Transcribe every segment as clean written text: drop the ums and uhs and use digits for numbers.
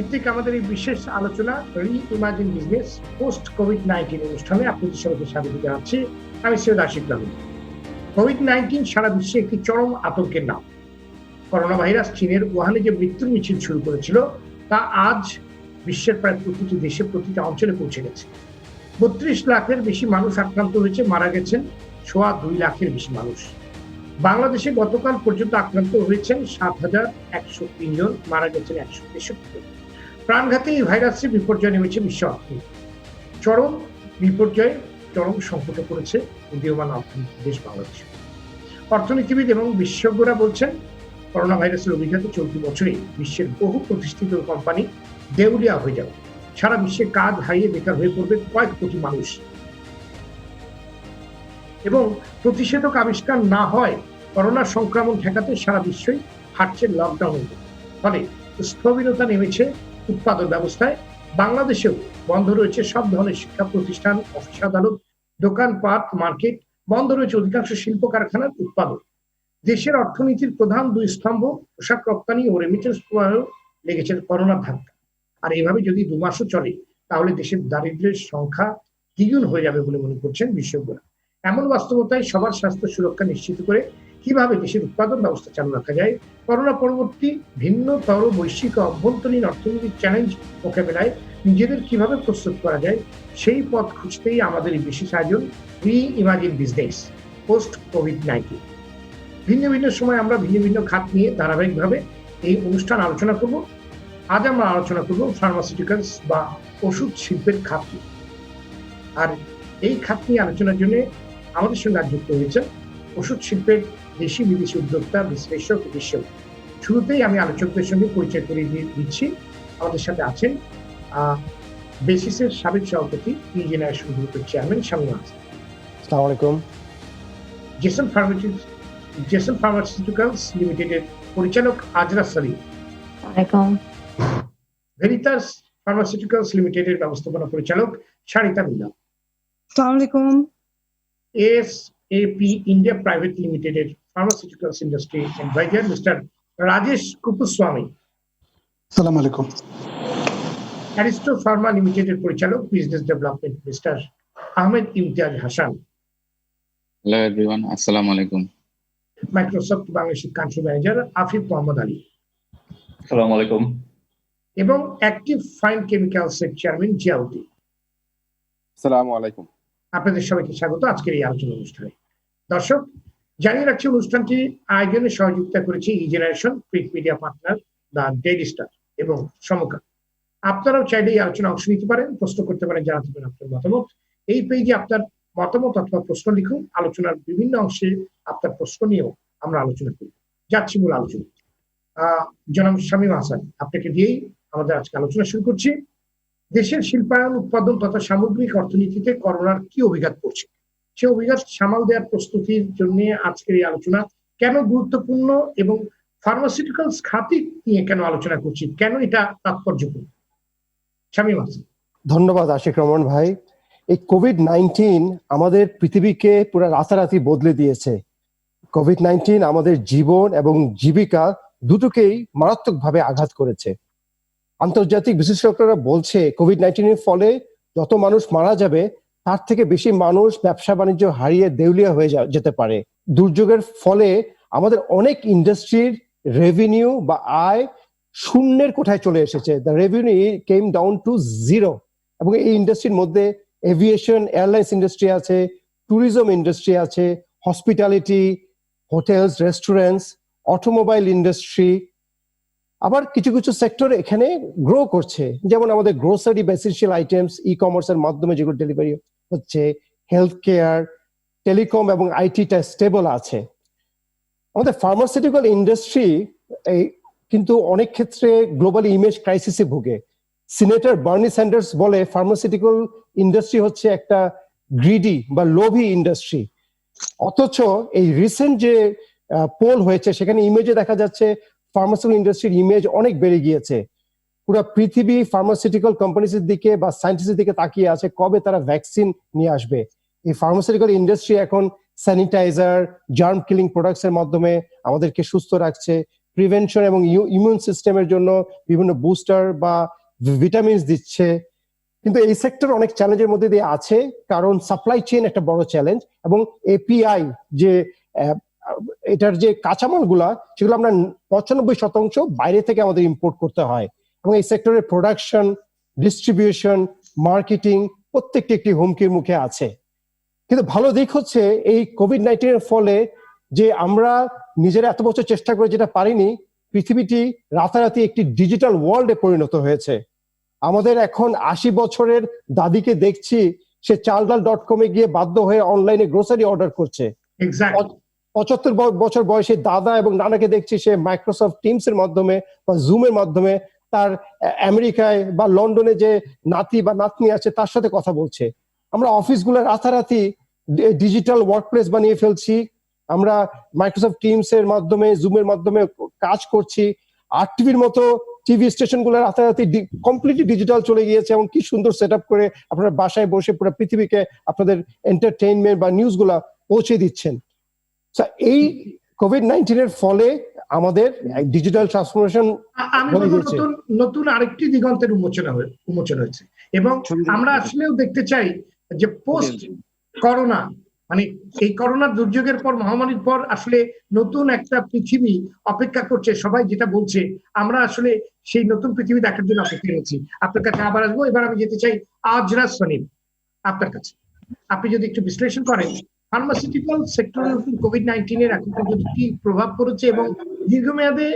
ভিত্তিক আমাদের এই বিশেষ আলোচনা রি-ইমাজিন বিজনেস পোস্ট কোভিড-19 অনুষ্ঠানে আপনাদের সবাইকে স্বাগত জানাচ্ছি। আমি সৈয়দ আশিক রহমান। কোভিড-19 সারা বিশ্বে একটি চরম আতঙ্কের নাম। করোনা ভাইরাস চীনের উহানে যে মৃত্যুর মিছিল শুরু করেছিল তা আজ বিশ্বের প্রায় প্রতিটি দেশে, প্রতিটি অঞ্চলে পৌঁছে গেছে। ৩২ লাখের বেশি মানুষ আক্রান্ত হয়েছে, মারা গেছেন 2.25 লাখের বেশি মানুষ। বাংলাদেশে গতকাল পর্যন্ত আক্রান্ত হয়েছেন 7,103 জন, মারা গেছেন 163 জন। প্রাণঘাতী এই ভাইরাসের বিপর্যয় নেমেছে বিশ্ব অর্থনীতি। চরম বিপর্যয়, চরম সংকটে পড়েছে উদীয়মান অর্থনীতি দেশ বাংলাদেশ। অর্থনীতিবিদ এবং বিশেষজ্ঞরা বলছেন, করোনা ভাইরাসের অভিঘাতে চলতি বছরে বিশ্বের বহু প্রতিষ্ঠিত কোম্পানি দেউলিয়া হয়ে যাবে। সারা বিশ্বে কাজ হারিয়ে বেকার হয়ে পড়বে কয়েক কোটি মানুষ। এবং প্রতিষেধক আবিষ্কার না হয় করোনা সংক্রমণ ঠেকাতে সারা বিশ্বই হাঁটছে লকডাউনের দিকে। ফলে স্থবিরতা নেমেছে উৎপাদন ব্যবস্থায়। বাংলাদেশেও বন্ধ রয়েছে সব ধরনের শিক্ষা প্রতিষ্ঠান, অফিস আদালত, দোকানপাট, মার্কেট। বন্ধ রয়েছে অধিকাংশ শিল্প কারখানার উৎপাদন। দেশের অর্থনীতির প্রধান দুই স্তম্ভ পোশাক রপ্তানি ও রেমিটেন্স প্রবাহেও লেগেছে করোনার ধাক্কা। আর এইভাবে যদি 2 মাসও চলে তাহলে দেশের দারিদ্র্যের সংখ্যা দ্বিগুণ হয়ে যাবে বলে মনে করছেন বিশেষজ্ঞরা। এমন বাস্তবতায় সবার স্বাস্থ্য সুরক্ষা নিশ্চিত করে কিভাবে দেশের উৎপাদন ব্যবস্থা চালু রাখা যায়, করোনা পরবর্তী ভিন্নতর বৈশ্বিক অভ্যন্তরীণ অর্থনৈতিক চ্যালেঞ্জ মোকাবেলায় নিজেদের কিভাবে প্রস্তুত করা যায়, সেই পথ খুঁজতেই আমাদের এই বিশেষ আয়োজন রি-ইমাজিন বিজনেস পোস্ট কোভিড-19। ভিন্ন ভিন্ন সময় আমরা ভিন্ন ভিন্ন খাত নিয়ে ধারাবাহিকভাবে এই অনুষ্ঠান আলোচনা করব। আজ আমরা আলোচনা করব ফার্মাসিউটিক্যালস বা ওষুধ শিল্পের খাত নিয়ে। আর এই খাত নিয়ে আলোচনার জন্য আমাদের সঙ্গে আজ যুক্ত হয়েছেন ওষুধ শিল্পের দেশি বিদেশি উদ্যোক্তা, বিশ্লেষক, বিশেষজ্ঞ। শুরুতেই আমি আলোচকদের সঙ্গে পরিচয় করিয়ে দিচ্ছি। আমাদের সাথে আছেন বেসিসের সাবেক সভাপতি, রিজেনারেশন গ্রুপের চেয়ারম্যান শামীম আহসান। আসসালামু আলাইকুম। জেসন ফার্মাসিউটিক্যালস লিমিটেডের পরিচালক আজরা সালিম। ভেরিতাস ফার্মাসিউটিক্যালস লিমিটেডের ব্যবস্থাপনা পরিচালক শারিতা মিল্লা। আসসালামু আলাইকুম। ASAP ইন্ডিয়া প্রাইভেট লিমিটেডের pharmaceuticals industry adviser mister Rajesh Kuppuswamy. আসসালামু আলাইকুম। অ্যারিস্টো ফার্মা লিমিটেডের পরিচালক business development mister Ahmed Imtiaz Hasan. Hello everyone, আসসালামু আলাইকুম। মাইক্রোসফট বাংলাদেশের কান্ট্রি ম্যানেজার আফিফ মোহাম্মদ আলী। আসসালামু আলাইকুম। এবং অ্যাক্টিভ ফাইন কেমিক্যালস এর চেয়ারম্যান জিয়াউদ্দিন। আসসালামু আলাইকুম। আপনাদের সবাইকে স্বাগত আজকের এই আলোচনা অনুষ্ঠানে। দর্শক, জানিয়ে রাখছি অনুষ্ঠানটি আয়োজনে সহযোগিতা করেছে regeneration, print media partner the daily star এবং সমকাল। আপনারাও চাইলে এই আলোচনা অংশ নিতে পারেন, প্রশ্ন করতে পারেন, জানাতে পারেন আপনার মতামত। এই পেজে আপনার মতামত অথবা প্রশ্ন লিখুন। আলোচনার বিভিন্ন অংশে আপনার প্রশ্ন নিয়েও আমরা আলোচনা করি। যাচ্ছি মূল আলোচনা। জনাব শামীম আহসান, আপনাকে দিয়েই আমাদের আজকে আলোচনা শুরু করছি। দেশের শিল্পায়ন, উৎপাদন তথা সামগ্রিক অর্থনীতিতে করোনার কি অভিঘাত পড়ছে, সে অভিঘাত সামাল দেওয়ার প্রস্তুতির জন্য আজকের এই আলোচনা কেন গুরুত্বপূর্ণ এবং ফার্মাসিউটিক্যালস খাতে নিয়ে কেন আলোচনা করছি, কেন এটা তাৎপর্যপূর্ণ। শামীম আহসান। ধন্যবাদ আশিক রহমান ভাই। এই কোভিড-19 আমাদের পৃথিবীকে পুরো রাতারাতি বদলে দিয়েছে। কোভিড-19 আমাদের জীবন এবং জীবিকা দুটোকেই মারাত্মকভাবে আঘাত করেছে। আন্তর্জাতিক বিশেষজ্ঞরা বলছে কোভিড-19 এর ফলে যত মানুষ মারা যাবে তার থেকে বেশি মানুষ ব্যবসা বাণিজ্য হারিয়ে দেউলিয়া হয়ে যেতে পারে। দুর্যোগের ফলে আমাদের অনেক ইন্ডাস্ট্রির রেভিনিউ বা আয় শূন্যের কোঠায় চলে এসেছে। The revenue came down to 0। এবং এই ইন্ডাস্ট্রির মধ্যে এভিয়েশন, এয়ারলাইন্স ইন্ডাস্ট্রি আছে, ট্যুরিজম ইন্ডাস্ট্রি আছে, hospitality, hotels, restaurants, automobile industry. আবার কিছু কিছু সেক্টর এখানে গ্রো করছে, যেমন আমাদের গ্রোসারি বা এসেনশিয়াল আইটেমস, ই কমার্সের মাধ্যমে যেগুলো ডেলিভারি হচ্ছে, হেলথ কেয়ার, টেলিকম এবং আইটিটা স্টেবল আছে। আমাদের ফার্মাসিউটিক্যাল ইন্ডাস্ট্রি কিন্তু অনেক ক্ষেত্রে গ্লোবাল ইমেজ ক্রাইসিসে ভুগে। সিনেটর বার্নি স্যান্ডার্স বলে ফার্মাসিউটিক্যাল ইন্ডাস্ট্রি হচ্ছে একটা গ্রিডি বা লোভী ইন্ডাস্ট্রি। অথচ এই রিসেন্ট যে পোল হয়েছে সেখানে ইমেজে দেখা যাচ্ছে ফার্মাসিউটিক্যাল ইন্ডাস্ট্রির ইমেজ অনেক বেড়ে গিয়েছে। পুরো পৃথিবী ফার্মাসিউটিক্যাল কোম্পানিজের দিকে বা সায়েন্টিস্টের দিকে তাকিয়ে আছে কবে তারা ভ্যাকসিন নিয়ে আসবে। এই ফার্মাসিউটিক্যাল ইন্ডাস্ট্রি এখন স্যানিটাইজার, জার্ম কিলিং প্রোডাক্টস এর মাধ্যমে আমাদেরকে সুস্থ রাখছে, প্রিভেনশন এবং ইমিউন সিস্টেমের জন্য বিভিন্ন বুস্টার বা ভিটামিনস দিচ্ছে, কিন্তু এই সেক্টর অনেক চ্যালেঞ্জের মধ্যে দিয়ে আছে, কারণ সাপ্লাই চেইন একটা বড় চ্যালেঞ্জ, এবং এপিআই যে এটার যে কাঁচামালগুলা সেগুলো আমরা 95% বাইরে থেকে আমাদের ইম্পোর্ট করতে হয়, এবং এই সেক্টরের প্রোডাকশন, ডিস্ট্রিবিউশন, মার্কেটিং প্রত্যেকটি একটি হুমকির মুখে আছে। কিন্তু ভালো দিক হচ্ছে এই কোভিড-19 এর ফলে যে আমরা নিজেরা এত বছর চেষ্টা করে যেটা পারিনি, পৃথিবীটি রাতারাতি একটি ডিজিটাল ওয়ার্ল্ডে পরিণত হয়েছে। আমাদের এখন 80 বছরের দাদিকে দেখছি সে চালডাল.com গিয়ে বাধ্য হয়ে অনলাইনে গ্রোসারি অর্ডার করছে। এক্স্যাক্টলি 75 বছর বয়সী দাদা এবং নানাকে দেখছি সে মাইক্রোসফট টিমস এর মাধ্যমে বা জুমের মাধ্যমে তার আমেরিকায় বা লন্ডনে যে নাতি বা নাতনি আছে তার সাথে কথা বলছে। আমরা অফিসগুলো রাতারাতি ডিজিটাল ওয়ার্কপ্লেস বানিয়ে ফেলছি, আমরা মাইক্রোসফট টিমস এর মাধ্যমে, জুমের মাধ্যমে কাজ করছি। আর টিভির মতো টিভি স্টেশন গুলো রাতারাতি কমপ্লিটলি ডিজিটাল চলে গিয়েছে, এবং কি সুন্দর সেট আপ করে আপনারা বাসায় বসে পুরো পৃথিবীকে আপনাদের এন্টারটেইনমেন্ট বা নিউজ গুলা পৌঁছে দিচ্ছেন। এই কোভিড-19 এর ফলে আমাদের ডিজিটাল ট্রান্সফরমেশন আমি বলবো নতুন আরেকটি দিগন্তের উন্মোচন হয়েছে, এবং আমরা আসলেও দেখতে চাই যে পোস্ট করোনা, মানে এই করোনার দুর্যোগের পর, মহামারীর পর আসলে নতুন একটা পৃথিবী অপেক্ষা করছে। সবাই যেটা বলছে, আমরা আসলে সেই নতুন পৃথিবী দেখার জন্য অপেক্ষা করছি। আপনার কাছে আবার আসবো, এবার আমি যেতে চাই আজরাজ সনিম আপনার কাছে। আপনি যদি একটু বিশ্লেষণ করেন ফার্মাসিউটিক্যাল সেক্টরের উপর কোভিড-19 এর এখন পর্যন্ত কি প্রভাব পড়েছে, এবং দীর্ঘমেয়াদে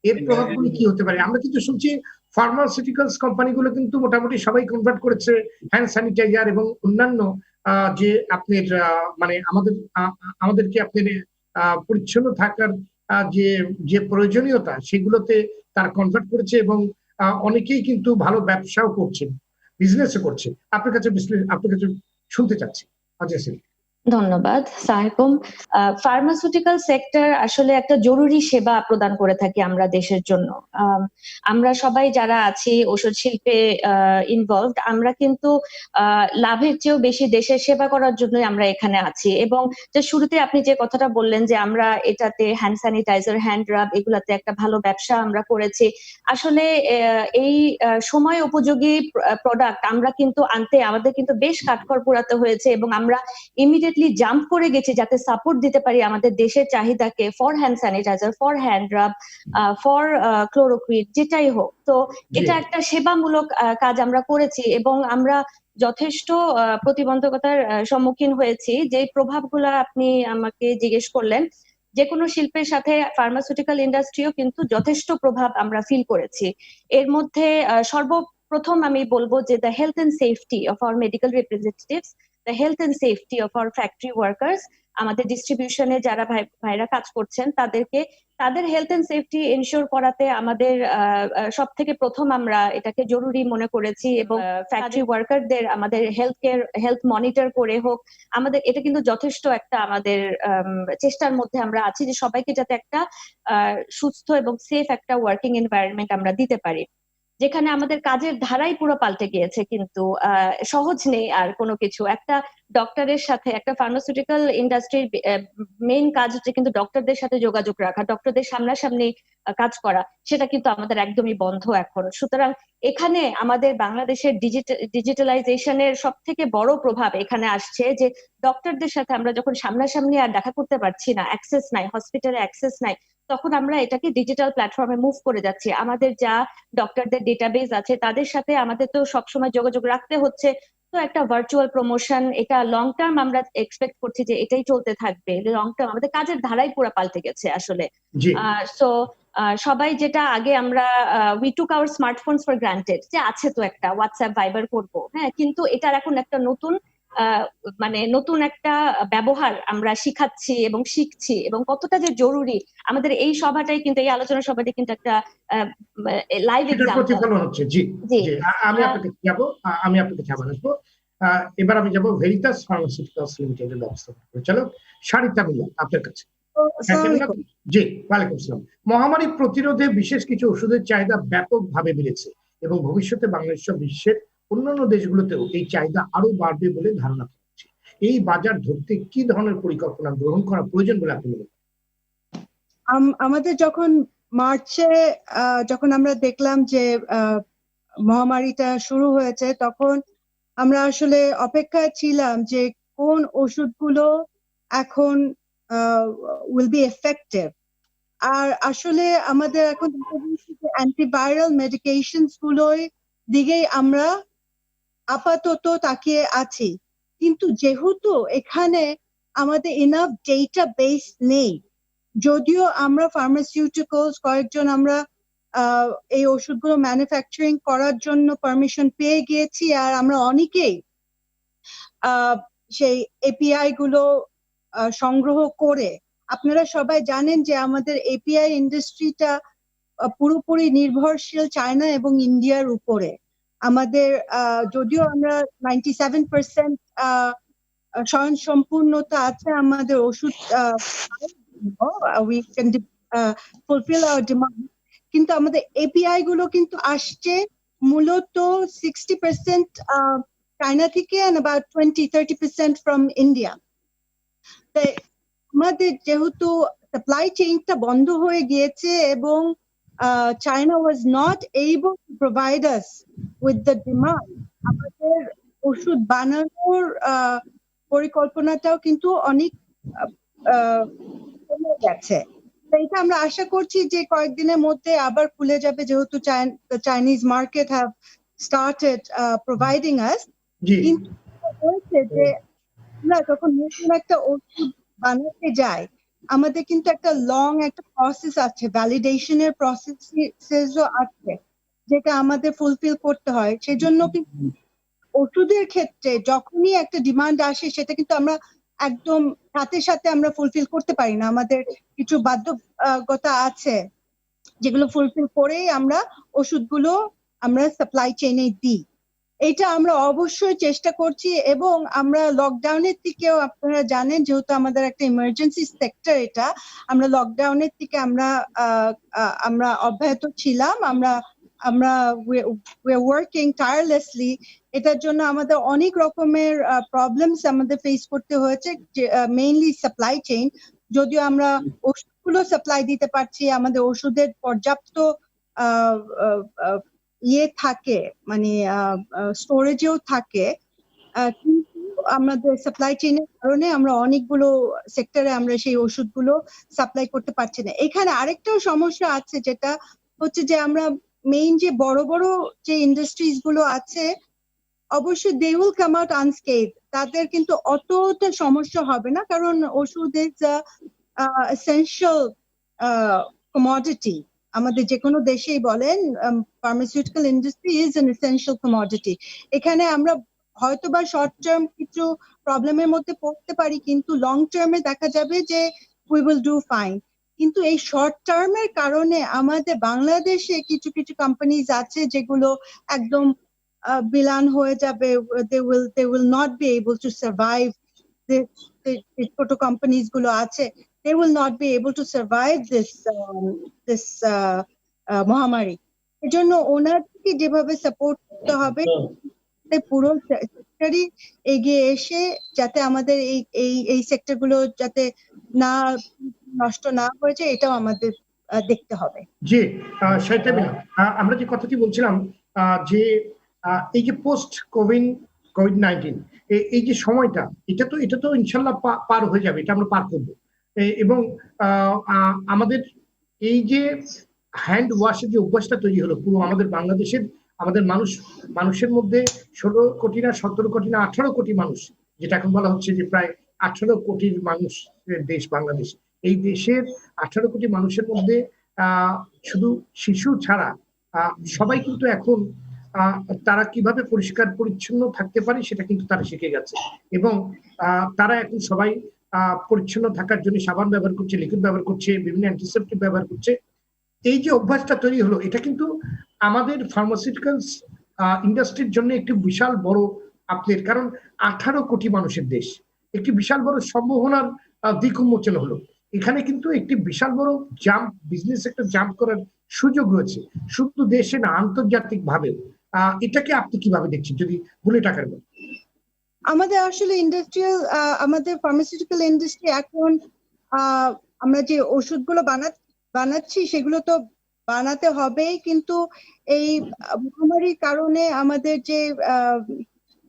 এর প্রভাবগুলি কি হতে পারে। আমরা কিন্তু শুনছি ফার্মাসিউটিক্যালস কোম্পানিগুলো কিন্তু মোটামুটি সবাই কনভার্ট করেছে হ্যান্ড স্যানিটাইজার এবং অন্যান্য যে আপনার মানে আমাদেরকে আপনার পরিচ্ছন্ন থাকার যে প্রয়োজনীয়তা সেগুলোতে তারা কনভার্ট করেছে, এবং অনেকেই কিন্তু ভালো ব্যবসাও করছেন, বিজনেসও করছে। আপনার কাছে শুনতে চাচ্ছি। ধন্যবাদ। সাহেবম, ফার্মাসিউটিক্যাল সেক্টর আসলে একটা জরুরি সেবা প্রদান করে থাকি আমরা দেশের জন্য। আমরা সবাই যারা আছি ওষুধ শিল্পে ইনভলভড, আমরা কিন্তু লাভের চেয়েও বেশি দেশের সেবা করার জন্যই আমরা এখানে আছি। এবং যে শুরুতে আপনি যে কথাটা বললেন যে আমরা এটাতে হ্যান্ড স্যানিটাইজার, হ্যান্ড রাব এগুলাতে একটা ভালো ব্যবসা আমরা করেছি, আসলে এই সময় উপযোগী প্রোডাক্ট আমরা কিন্তু আনতে আমাদের কিন্তু বেশ কাঠখড় পোড়াতে হয়েছে, এবং আমরা ইমিডিয়েটলি জাম্প করে গেছি যাতে সাপোর্ট দিতে পারি আমাদের দেশের চাহিদাকে for hand sanitiser, for hand rub, for chloroquine, যেটাই হোক। তো এটা একটা সেবামূলক কাজ আমরা করেছি, এবং আমরা যথেষ্ট প্রতিবন্ধকতার সম্মুখীন হয়েছি। যে প্রভাবগুলো আপনি আমাকে জিজ্ঞেস করলেন, যে কোনো শিল্পের সাথে ফার্মাসিউটিক্যাল ইন্ডাস্ট্রিও কিন্তু যথেষ্ট প্রভাব আমরা ফিল করেছি। এর মধ্যে সর্বপ্রথম আমি বলবো যে the health and safety of our medical representatives, the health and safety of our factory workers, আমাদের ডিস্ট্রিবিউশনে যারা ভাইরা কাজ করছেন তাদের হেলথ এন্ড সেফটি এনশিওর করাতে আমাদের সব থেকে প্রথম আমরা এটাকে জরুরি মনে করেছি, এবং ফ্যাক্টরি ওয়ার্কারদের আমাদের হেলথ মনিটর করে হোক, আমাদের এটা কিন্তু যথেষ্ট একটা আমাদের চেষ্টার মধ্যে আমরা আছি যে সবাইকে যাতে একটা সুস্থ এবং সেফ একটা ওয়ার্কিং এনভায়রনমেন্ট আমরা দিতে পারি, যেখানে আমাদের কাজের ধারাই পুরো পাল্টে গিয়েছে। কিন্তু সহজ নেই আর কোনো কিছু। একটা ডক্টরের সাথে, একটা ফার্মাসিউটিক্যাল ইন্ডাস্ট্রির মেইন কাজ হচ্ছে কিন্তু ডক্টরদের সাথে যোগাযোগ রাখা, ডক্টরদের সামনাসামনি কাজ করা, সেটা কিন্তু আমাদের একদমই বন্ধ এখন। সুতরাং এখানে আমাদের বাংলাদেশের ডিজিটালাইজেশনের সব থেকে বড় প্রভাব এখানে আসছে যে ডক্টরদের সাথে আমরা যখন সামনাসামনি আর দেখা করতে পারছি না, অ্যাক্সেস নাই, হসপিটালে অ্যাক্সেস নাই, তখন আমরা এটাকে ডিজিটাল প্ল্যাটফর্মে মুভ করে যাচ্ছি। আমাদের যা ডক্টরদের ডেটাবেস আছে তাদের সাথে আমাদের তো সবসময় যোগাযোগ রাখতে হচ্ছে। তো একটা ভার্চুয়াল প্রমোশন, এটা লং টার্ম আমরা এক্সপেক্ট করছি যে এটাই চলতে থাকবে। লং টার্ম আমাদের কাজের ধারাই পুরো পাল্টে গেছে আসলে। সো সবাই যেটা আগে আমরা we took our smartphones for granted, যে আছে তো একটা হোয়াটসঅ্যাপ ভাইবার করবো, হ্যাঁ, কিন্তু এটার এখন একটা নতুন একটা ব্যবহার আমরা শিখাচ্ছি এবং শিখছি, এবং কতটা যে জরুরি আমাদের এই সভাটাই কিন্তু, এই আলোচনা সভাটাই কিন্তু একটা লাইভ এক্সাম্পল হচ্ছে। জি জি, আমি আপনাকে আবার আসবো। এবার আমি যাবো ভেরিটাস ফার্মাসিউটিক্যালস লিমিটেডের ব্যবস্থাপনা পরিচালক সারিতা মিল্লা আপনার কাছে। জি, ওয়ালাইকুম আসসালাম। মহামারী প্রতিরোধে বিশেষ কিছু ওষুধের চাহিদা ব্যাপকভাবে বেড়েছে, এবং ভবিষ্যতে বাংলাদেশ বিশ্বের অন্যান্য দেশগুলোতেও এই চাহিদা আরো বাড়বে বলে ধারণা করছে। এই বাজার ধরতে কি ধরনের পরিকল্পনা গ্রহণ করা প্রয়োজন বলে আপনি মনে করেন? আমাদের যখন মার্চে যখন আমরা দেখলাম যে মহামারীটা শুরু হয়েছে, তখন আমরা আসলে অপেক্ষায় ছিলাম যে কোন ওষুধগুলো এখন উইল বি এফেক্টিভ। আর আসলে আমাদের এখন অ্যান্টিভাইরাল মেডিকেশনস গুলোর দিকেই আমরা আপাতত তাকিয়ে আছি, কিন্তু যেহেতু এখানে আমাদের ইনাফ ডেটা বেস নেই, যদিও আমরা ফার্মাসিউটিক্যালস কয়েকজন আমরা এই ওষুধগুলো ম্যানুফ্যাকচারিং করার জন্য পারমিশন পেয়ে গিয়েছি, আর আমরা অনেকেই সেই এপিআই গুলো সংগ্রহ করে, আপনারা সবাই জানেন যে আমাদের এপিআই ইন্ডাস্ট্রিটা পুরোপুরি নির্ভরশীল চায়না এবং ইন্ডিয়ার উপরে। আমাদের যদিও আমরা 97% স্বয়ংসম্পূর্ণতা আছে আমাদের ওষুধ we can fulfill our demand, কিন্তু আমাদের এপিআই গুলো কিন্তু আসছে মূলত 60% চায়না থেকে and about 20-30% from India। তাই আমাদের যেহেতু সাপ্লাই চেইনটা বন্ধ হয়ে গিয়েছে এবং China was not able to provide us with the demand, আমাদের ওষুধ বানানোর পরিকল্পনাটাও কিন্তু অনেক কমে গেছে। এটা আমরা আশা করছি যে কয়েকদিনের মধ্যে আবার খুলে যাবে, যেহেতু the Chinese market have started providing us। কিন্তু হয়েছে যে আমরা যখন নতুন একটা ওষুধ বানাতে যাই, আমাদের কিন্তু একটা লং একটা প্রসেস আছে, ভ্যালিডেশনের প্রসেসও আছে, যেটা আমাদের ফুলফিল করতে হয়। সেজন্য কিন্তু ওষুধের ক্ষেত্রে যখনই একটা ডিমান্ড আসে, সেটা কিন্তু আমরা একদম সাথে সাথে আমরা ফুলফিল করতে পারি না। আমাদের কিছু বাধ্যকতা আছে যেগুলো ফুলফিল করেই আমরা ওষুধগুলো আমরা সাপ্লাই চেইনে দিই। এটা আমরা অবশ্যই চেষ্টা করছি, এবং আমরা লকডাউনের থেকেও, আপনারা জানেন যেহেতু আমাদের একটা ইমার্জেন্সি সেক্টর এটা, আমরা লকডাউনের থেকে আমরা অব্যাহত ছিলাম। আমরা ওয়ার্কিং টায়ারলেসলি। এটার জন্য আমাদের অনেক রকমের প্রবলেমস আমাদের ফেস করতে হয়েছে, মেইনলি সাপ্লাই চেইন। যদিও আমরা ওষুধগুলো সাপ্লাই দিতে পারছি, আমাদের ওষুধের পর্যাপ্ত থাকে, মানে স্টোরেজেও থাকে, কিন্তু আমাদের সাপ্লাই চেইনের কারণে আমরা অনেকগুলো সেক্টরে আমরা সেই ওষুধগুলো সাপ্লাই করতে পারছি না। এখানে আরেকটাও সমস্যা আছে, যেটা হচ্ছে যে আমরা মেইন যে বড় বড় যে ইন্ডাস্ট্রিজ গুলো আছে, অবশ্যই দে উইল কাম আউট আনস্কেথ, তাদের কিন্তু অতটা সমস্যা হবে না, কারণ ওষুধ ইজ এসেনশিয়াল কমোডিটি। আমাদের যে কোনো দেশেই বলেন, pharmaceutical industry is an essential commodity. এখানে আমরা হয়তোবা শর্ট টার্ম কিছু প্রবলেমের মধ্যে পড়তে পারি, কিন্তু লং টার্মে দেখা যাবে যে উই উইল ডু ফাইন। কিন্তু এই শর্ট টার্মের কারণে আমাদের বাংলাদেশে কিছু কিছু কোম্পানিজ আছে যেগুলো একদম বিলান হয়ে যাবে, they will not be able to survive। the ছোট কোম্পানিজ গুলো আছে, they will not be able to survive this মহামারী। এজন্য ওনাদেরকে যেভাবে সাপোর্ট করতে হবে, পুরো সেক্টরই এগিয়ে এসে যাতে আমাদের এই সেক্টর গুলো যাতে না নষ্ট না হয়ে যায়, এটাও আমাদের দেখতে হবে। জি, শাহিদা বেগম, আমরা যে কথাটি বলছিলাম যে এই যে পোস্ট কোভিড-19 এই যে সময়টা, এটা তো ইনশাল্লাহ পার হয়ে যাবে, এটা আমরা পার করবো। এবং আমাদের এই যে হ্যান্ড ওয়াশের যে অভ্যাসটা তৈরি হলো পুরো আমাদের বাংলাদেশের, আমাদের মানুষের মধ্যে 16 কোটি না 17 কোটি না 18 কোটি মানুষ, যেটা এখন বলা হচ্ছে যে প্রায় 18 কোটির মানুষের দেশ বাংলাদেশ। এই দেশের 18 কোটি মানুষের মধ্যে শুধু শিশু ছাড়া সবাই কিন্তু এখন তারা কিভাবে পরিষ্কার পরিচ্ছন্ন থাকতে পারে সেটা কিন্তু তারা শিখে গেছে, এবং তারা এখন সবাই পরিচ্ছন্ন থাকার জন্য সাবান ব্যবহার করছে, লিকুইড ব্যবহার করছে, বিভিন্ন অ্যান্টিসেপ্টিক ব্যবহার করছে। এই যে অভ্যাসটা তৈরি হলো, এটা কিন্তু আমাদের ফার্মাসিউটিক্যালস ইন্ডাস্ট্রির জন্য একটি বিশাল বড় আপডেট, কারণ 18 কোটি মানুষের দেশ, একটি বিশাল বড় সম্ভাবনার দিক উন্মোচন হলো। এখানে কিন্তু একটি বিশাল বড় জাম্প, বিজনেস একটা জাম্প করার সুযোগ রয়েছে, শুধু দেশে না আন্তর্জাতিক ভাবে। এটাকে আপনি কিভাবে দেখছেন, যদি বলে টাকার বলেন? আমাদের আসলে ইন্ডাস্ট্রিয়াল, আমাদের ফার্মাসিউটিক্যাল ইন্ডাস্ট্রি এখন আমরা যে ওষুধগুলো বানাচ্ছি সেগুলো তো বানাতে হবেই, কিন্তু এই মহামারীর কারণে আমাদের যে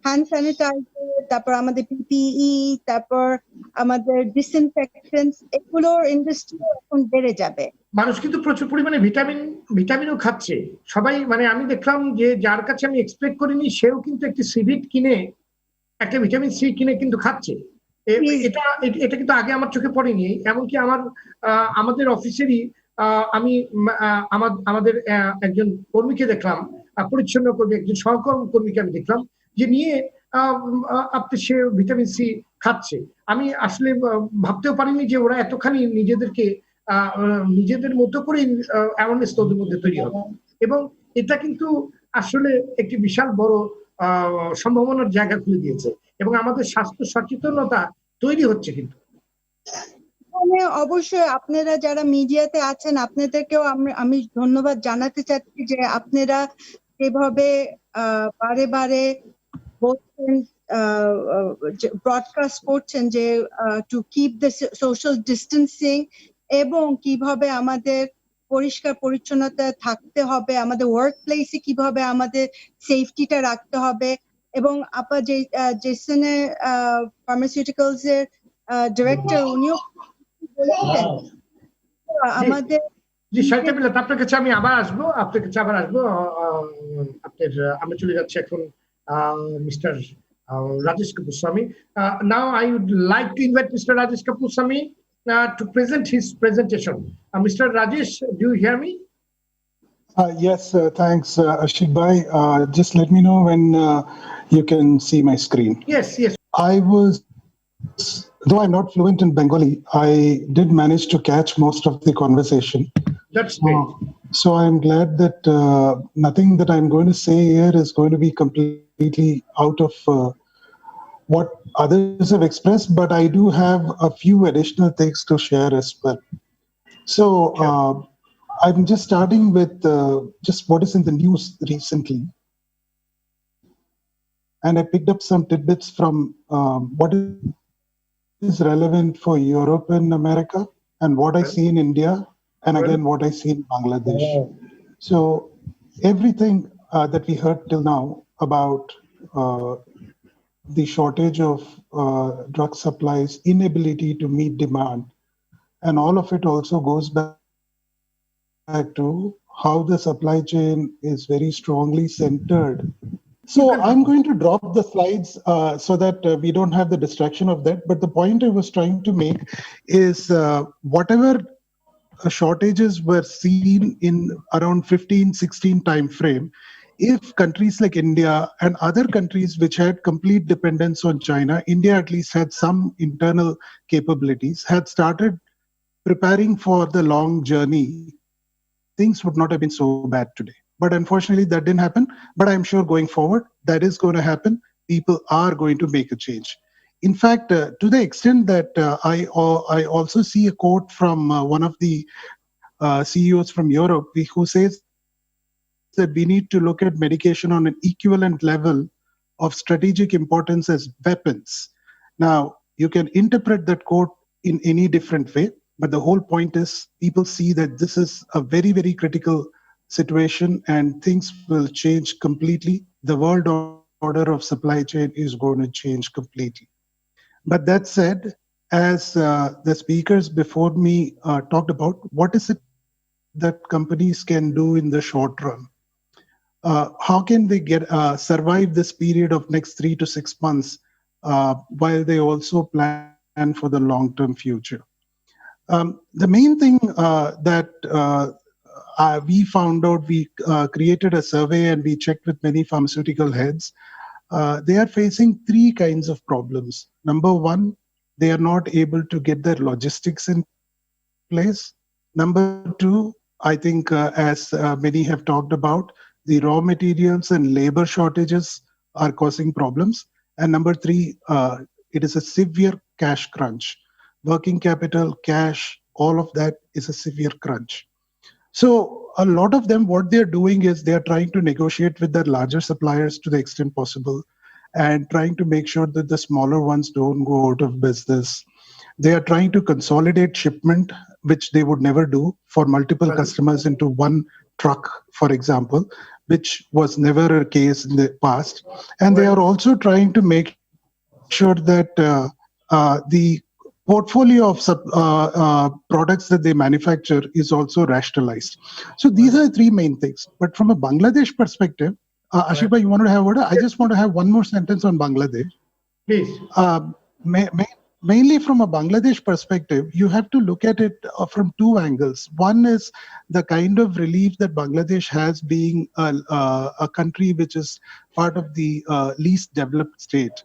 হ্যান্ড স্যানিটাইজার, তারপর আমাদের পিপিই, তারপর আমাদের ডিসইনফেকশন, এগুলোর ইন্ডাস্ট্রি এখন বেড়ে যাবে। মানুষ কিন্তু প্রচুর পরিমাণে ভিটামিনও খাচ্ছে সবাই। মানে আমি দেখলাম যে যার কাছে আমি এক্সপেক্ট করিনি সেও কিন্তু একটি সিভিট কিনে, একটা ভিটামিন সি কিনে কিন্তু খাচ্ছে। এটা এটা কিন্তু আগে আমার চোখে পড়েনি। এমনকি আমাদের অফিসেরই আমি আমাদের একজন কর্মীকে দেখলাম, পরিচ্ছন্ন কর্মী, একজন সহকর্মীকে আমি দেখলাম যে নিয়ে আপনি সে ভিটামিন সি খাচ্ছে। আমি আসলে ভাবতেও পারিনি যে ওরা এতখানি নিজেদের মতো করে অ্যাওয়ারনেস ওদের মধ্যে তৈরি হবে, এবং এটা কিন্তু আসলে একটি বিশাল বড় সম্ভাবনার জায়গা খুলে দিয়েছে, এবং আমাদের স্বাস্থ্য সচেতনতা তৈরি হচ্ছে। কিন্তু অবশ্যই আপনারা যারা মিডিয়াতে আছেন আপনাদেরকেও আমি ধন্যবাদ জানাতে চাচ্ছি যে আপনারা যেভাবে বারে বারে বলছেন, ব্রডকাস্ট করছেন যে to keep the social distancing, এবং কিভাবে আমাদের পরিষ্কার পরিচ্ছন্নতা থাকতে হবে, আমাদের ওয়ার্ক প্লেসে কিভাবে আমাদের সেফটিটা রাখতে হবে। এবং আপা জেসনের ফার্মাসিউটিক্যালস এর ডিরেক্টর, উনিও বলেছেন আমাদের। জি শাহিদা মিল্লাত, আপনার কাছে আমি আবার আসবো, আপনার আমরা চলে যাচ্ছি এখন mister Rajesh Kapuswamy. Now I would like to invite Mr. Rajesh Kapuswamy to present his presentation. Mr. Rajesh, do you hear me? Yes, thanks, Ashik Bhai. Just let me know when you can see my screen. Yes. Though I'm not fluent in Bengali, I did manage to catch most of the conversation. That's great. So I'm glad that nothing that I'm going to say here is going to be completely out of what others have expressed, but I do have a few additional things to share as well. So I'm just starting with just what is in the news recently. And I picked up some tidbits from what is relevant for Europe and America, and what I see in India, and again what I see in Bangladesh. So everything that we heard till now about the shortage of drug supplies, inability to meet demand, and all of it also goes back to how the supply chain is very strongly centered. So I'm going to drop the slides so that we don't have the distraction of that. But the point I was trying to make is whatever shortages were seen in around 15-16 time frame, if countries like India and other countries which had complete dependence on China, India at least had some internal capabilities, had started preparing for the long journey, things would not have been so bad today. But unfortunately, that didn't happen. But I'm sure going forward, that is going to happen. People are going to make a change. In fact, to the extent that I also see a quote from one of the CEOs from Europe who says that we need to look at medication on an equivalent level of strategic importance as weapons. Now, you can interpret that quote in any different way, but the whole point is people see that this is a very, very critical situation and things will change completely. The world order of supply chain is going to change completely. But that said, as the speakers before me talked about, what is it that companies can do in the short run? How can they survive this period of next 3 to 6 months while they also plan for the long-term future? The main thing that we found out, we created a survey and we checked with many pharmaceutical heads. They are facing 3 kinds of problems. Number 1, they are not able to get their logistics in place. Number 2, I think as many have talked about, the raw materials and labor shortages are causing problems. And number 3, it is a severe cash crunch. Working capital, cash, all of that is a severe crunch. So a lot of them, what they're doing is they're trying to negotiate with their larger suppliers to the extent possible and trying to make sure that the smaller ones don't go out of business. They are trying to consolidate shipment which they would never do for multiple Right. customers into one truck, for example, which was never a case in the past. And they Right. are also trying to make sure that the portfolio of products that they manufacture is also rationalized. So these are the three main things. But from a Bangladesh perspective, Ashifa, you want to have a word? I just want to have one more sentence on Bangladesh. Please. Mainly from a Bangladesh perspective, you have to look at it from two angles. One is the kind of relief that Bangladesh has, being a country which is part of the least developed state.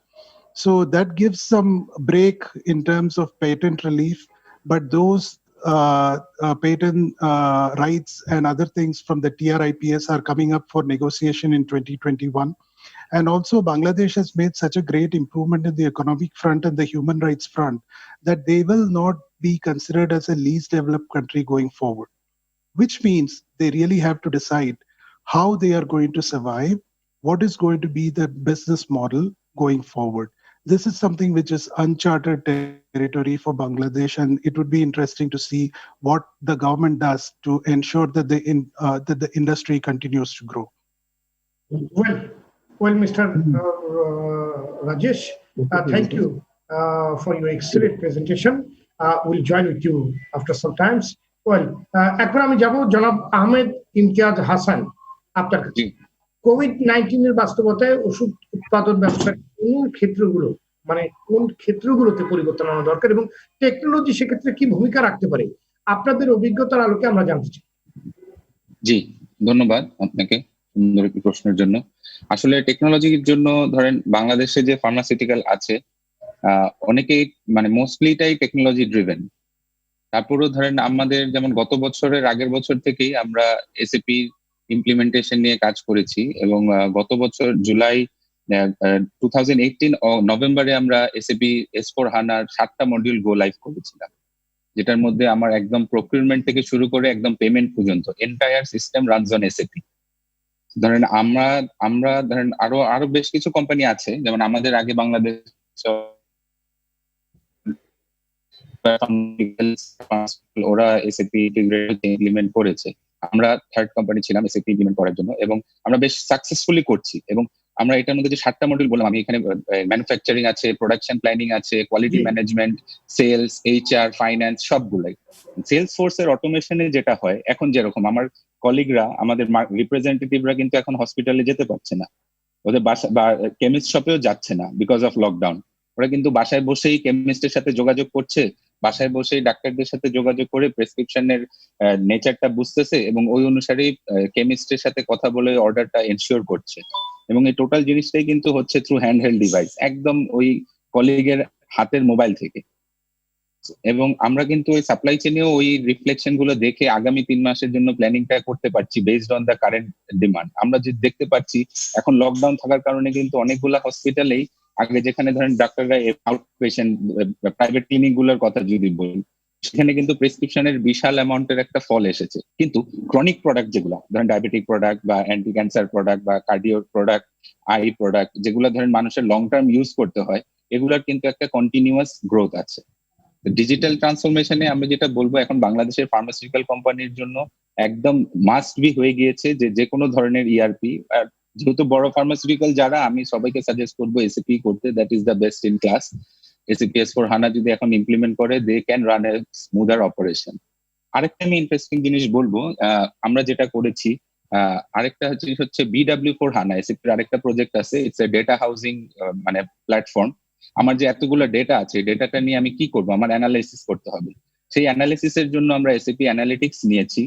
So that gives some break in terms of patent relief, but those patent rights and other things from the TRIPS are coming up for negotiation in 2021. And also, Bangladesh has made such a great improvement in the economic front and the human rights front that they will not be considered as a least developed country going forward, which means they really have to decide how they are going to survive, what is going to be the business model going forward. This is something which is uncharted territory for Bangladesh, and it would be interesting to see what the government does to ensure that the industry continues to grow. Well, Mr. Rajesh, thank you for your excellent presentation. We'll join with you after some times. Well, একবার আমি যাব জনাব আহমেদ ইমতিয়াজ হাসান আপনার কাছে। COVID-19 এর বাস্তবতায় ওষুধ উৎপাদন ব্যবসার কোন ক্ষেত্রগুলোতে পরিবর্তন আনা দরকার এবং টেকনোলজি সেক্ষেত্রে কি ভূমিকা রাখতে পারে, আপনাদের অভিজ্ঞতার আলোকে আমরা জানতে চাই। জি, ধন্যবাদ আপনাকে সুন্দর একটি প্রশ্নের জন্য। আসলে টেকনোলজির জন্য ধরেন বাংলাদেশে যে ফার্মাসিউটিক্যাল আছে অনেকেই মোস্টলিটাই টেকনোলজি ড্রিভেন। তারপরেও ধরেন আমাদের যেমন গত বছরের আগের বছর থেকেই আমরা এসএপি ইমপ্লিমেন্টেশন নিয়ে কাজ করেছি এবং গত বছর জুলাই 2018 নভেম্বরে আমরা এসএপি S/4HANA 7টা মডিউল গো লাইভ করেছিলাম, যেটার মধ্যে আমার একদম প্রকিউরমেন্ট থেকে শুরু করে একদম পেমেন্ট পর্যন্ত entire system runs on SAP. ধরেন আমরা ধরেন আরো বেশ কিছু কোম্পানি আছে, যেমন আমাদের আগে বাংলাদেশ ওরা এসএপি ইমপ্লিমেন্ট করেছে। আমরা থার্ড কোম্পানি ছিলাম এসএপি ইমপ্লিমেন্ট করার জন্য এবং আমরা বেশ সাকসেসফুলি করছি। এবং আমরা এটার মধ্যে যে 7টা মডিউল বললাম, আমি এখানে ম্যানুফ্যাকচারিং আছে, প্রোডাকশন প্ল্যানিং আছে, quality management, sales, HR, finance সবগুলাই। সেলস ফোর্সের অটোমেশনে যেটা হয় এখন, যেরকম আমার কলিগরা, আমাদের রিপ্রেজেন্টেটিভরা কিন্তু এখন হসপিটালে যেতে পারছে না, ওদের বাসা বা কেমিস্ট শপেও যাচ্ছে না বিকজ অফ লকডাউন। ওরা কিন্তু বাসায় বসেই কেমিস্টের সাথে যোগাযোগ করছে, বাসায় বসেই ডাক্তারদের সাথে যোগাযোগ করে প্রেসক্রিপশনের নেচারটা বুঝতেছে এবং ওই অনুসারেই কেমিস্টের সাথে কথা বলে অর্ডারটা এনশিওর করছে। এবং এই টোটাল জিনিসটাই কিন্তু হচ্ছে থ্রু হ্যান্ডহেল্ড ডিভাইস, একদম ওই কলিগের হাতের মোবাইল থেকে। এবং আমরা কিন্তু ওই সাপ্লাই চেনেও ওই রিফ্লেকশন গুলো দেখে আগামী 3 মাসের জন্য প্ল্যানিংটা করতে পারছি based on the current demand. আমরা যে দেখতে পাচ্ছি এখন লকডাউন থাকার কারণে কিন্তু অনেকগুলা হসপিটালেই আগে যেখানে ধরেন ডাক্তাররা আউট পেশেন্ট প্রাইভেট ক্লিনিক গুলোর কথা যদি বলি, সেখানে কিন্তু প্রেসক্রিপশনের বিশাল অ্যামাউন্টের একটা ফল এসেছে। কিন্তু ক্রনিক প্রোডাক্ট যেগুলো ধরেন ডায়াবেটিক প্রোডাক্ট বা অ্যান্টি ক্যান্সার প্রোডাক্ট বা কার্ডিও প্রোডাক্ট, আই প্রোডাক্ট, যেগুলো ধরেন মানুষের লং টার্ম ইউজ করতে হয়, এগুলোর কিন্তু একটা কন্টিনিউয়াস গ্রোথ আছে। ডিজিটাল ট্রান্সফরমেশনে আমি যেটা বলবো, এখন বাংলাদেশের ফার্মাসিউটিক্যাল কোম্পানির জন্য একদম মাস্ট বি হয়ে গিয়েছে যে কোনো ধরনের ইআরপি। আর যেহেতু বড় ফার্মাসিউটিক্যাল যারা, আমি সবাইকে সাজেস্ট করবো এসএপি করতে, that is the best in class. SAP S/4HANA যদি এখন ইমপ্লিমেন্ট করে, they can run a smoother operation. আরেকটা আমি ইন্টারেস্টিং জিনিস বলবো, আমরা যেটা করেছি, আরেকটা হচ্ছে BW4HANA, এসএপির আরেকটা প্রজেক্ট আছে, it's a data housing platform. আমার যে এতগুলো ডেটা আছে, ডেটাটা নিয়ে আমি কি করবো, আমার অ্যানালাইসিস করতে হবে। সেই অ্যানালিসিসের জন্য আমরা এসএপি অ্যানালিটিক্স নিয়েছি,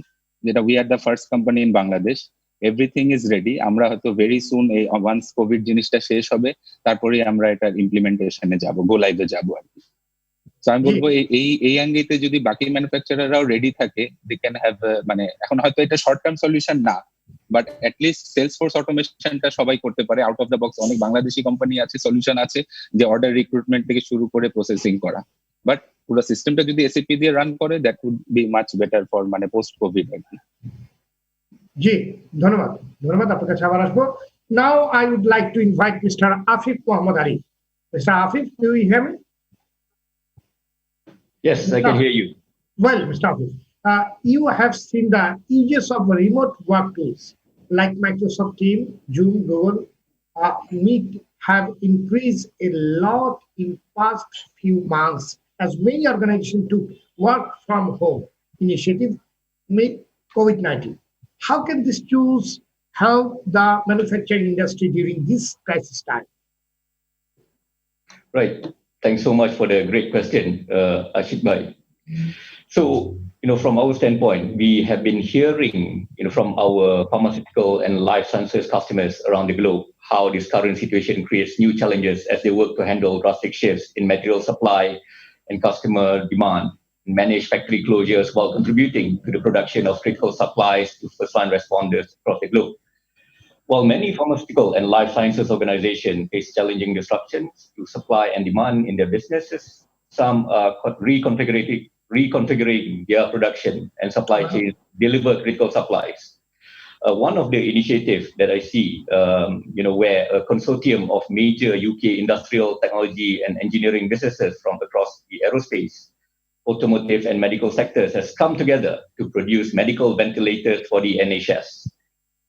যেটা we are the first company in Bangladesh. Everything is ready. আমরা হয়তো ভেরি সুন, এই ওয়ান্স কোভিড জিনিসটা শেষ হবে, তারপরে আমরা এটা ইমপ্লিমেন্টেশনে যাব, গো লাইভে যাবো আর কি। তো আমি বলবো এই অ্যাঙ্গেতে যদি বাকি ম্যানুফ্যাকচারাররাও রেডি থাকে, দে ক্যান হ্যাভ, এখন হয়তো এটা শর্ট টার্ম সলিউশন না, বাট অ্যাটলিস্ট সেলস ফোর্স অটোমেশনটা সবাই করতে পারে আউট অফ দ্য বক্স। অনেক বাংলাদেশি কোম্পানি আছে, সলিউশন আছে, যে অর্ডার রিক্রুটমেন্ট থেকে শুরু করে প্রসেসিং করা। বাট পুরো সিস্টেমটা যদি এসএপি দিয়ে রান করে, that would be much better for post covid আর কি। জি, ধন্যবাদ আপনার কাছে আবার আসবো। Now I would like to invite mister Afif Mohammad Ali. Mister Afif, do you hear me? Yes, I can hear you. Well, Mr. Afif, you have seen the uses of remote work tools like Microsoft Teams, Zoom, Google Meet have increased a lot in past few months as many organizations took work from home initiative mid COVID-19. How can these tools help the manufacturing industry during this crisis time? Right. Thanks so much for the great question, Ashik Bhai. So, from our standpoint, we have been hearing, from our pharmaceutical and life sciences customers around the globe, how this current situation creates new challenges as they work to handle drastic shifts in material supply and customer demand, manage factory closures while contributing to the production of critical supplies to first-line responders across the globe. While many pharmaceutical and life sciences organizations face challenging disruptions to supply and demand in their businesses, some are reconfiguring their production and supply chains to deliver critical supplies. One of the initiatives that I see, where a consortium of major UK industrial technology and engineering businesses from across the aerospace, automotive, and medical sectors has come together to produce medical ventilators for the NHS.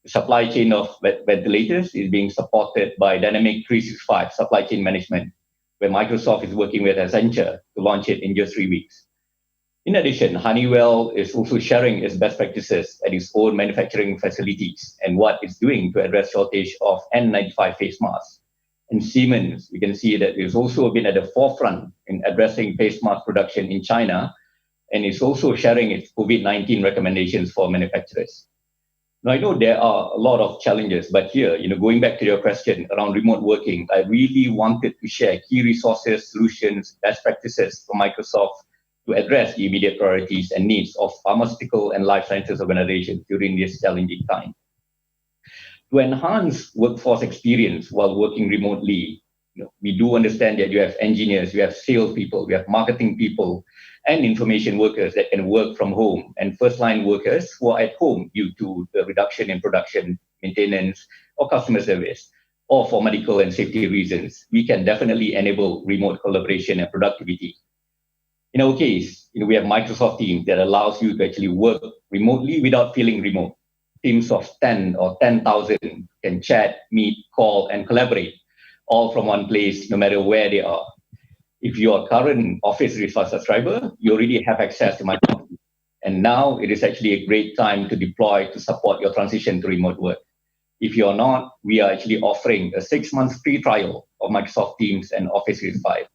The supply chain of ventilators is being supported by Dynamic 365 supply chain management, where Microsoft is working with Accenture to launch it in just 3 weeks. In addition, Honeywell is also sharing its best practices at its own manufacturing facilities and what it's doing to address shortage of N95 face masks. And Siemens, we can see that it's also been at the forefront in addressing face mask production in China, and it's also sharing its COVID-19 recommendations for manufacturers. Now, I know there are a lot of challenges, but here, going back to your question around remote working, I really wanted to share key resources, solutions, best practices from Microsoft to address the immediate priorities and needs of pharmaceutical and life sciences organizations during this challenging time. To enhance workforce experience while working remotely, we do understand that you have engineers, you have salespeople, you have marketing people, and information workers that can work from home, and first-line workers who are at home due to the reduction in production, maintenance, or customer service, or for medical and safety reasons. We can definitely enable remote collaboration and productivity. In our case, we have Microsoft Teams that allows you to actually work remotely without feeling remote. Teams of 10 or 10,000 can chat, meet, call, and collaborate, all from one place, no matter where they are. If you are a current Office 365 subscriber, you already have access to Microsoft. And now it is actually a great time to deploy to support your transition to remote work. If you are not, we are actually offering a 6-month free trial of Microsoft Teams and Office 365.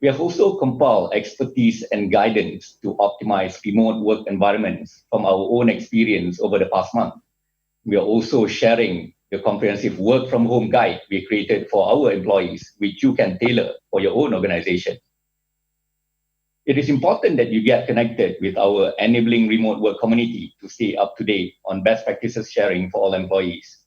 We have also compiled expertise and guidance to optimize remote work environments from our own experience over the past month. We are also sharing the comprehensive work from home guide we created for our employees, which you can tailor for your own organization. It is important that you get connected with our enabling remote work community to stay up to date on best practices sharing for all employees.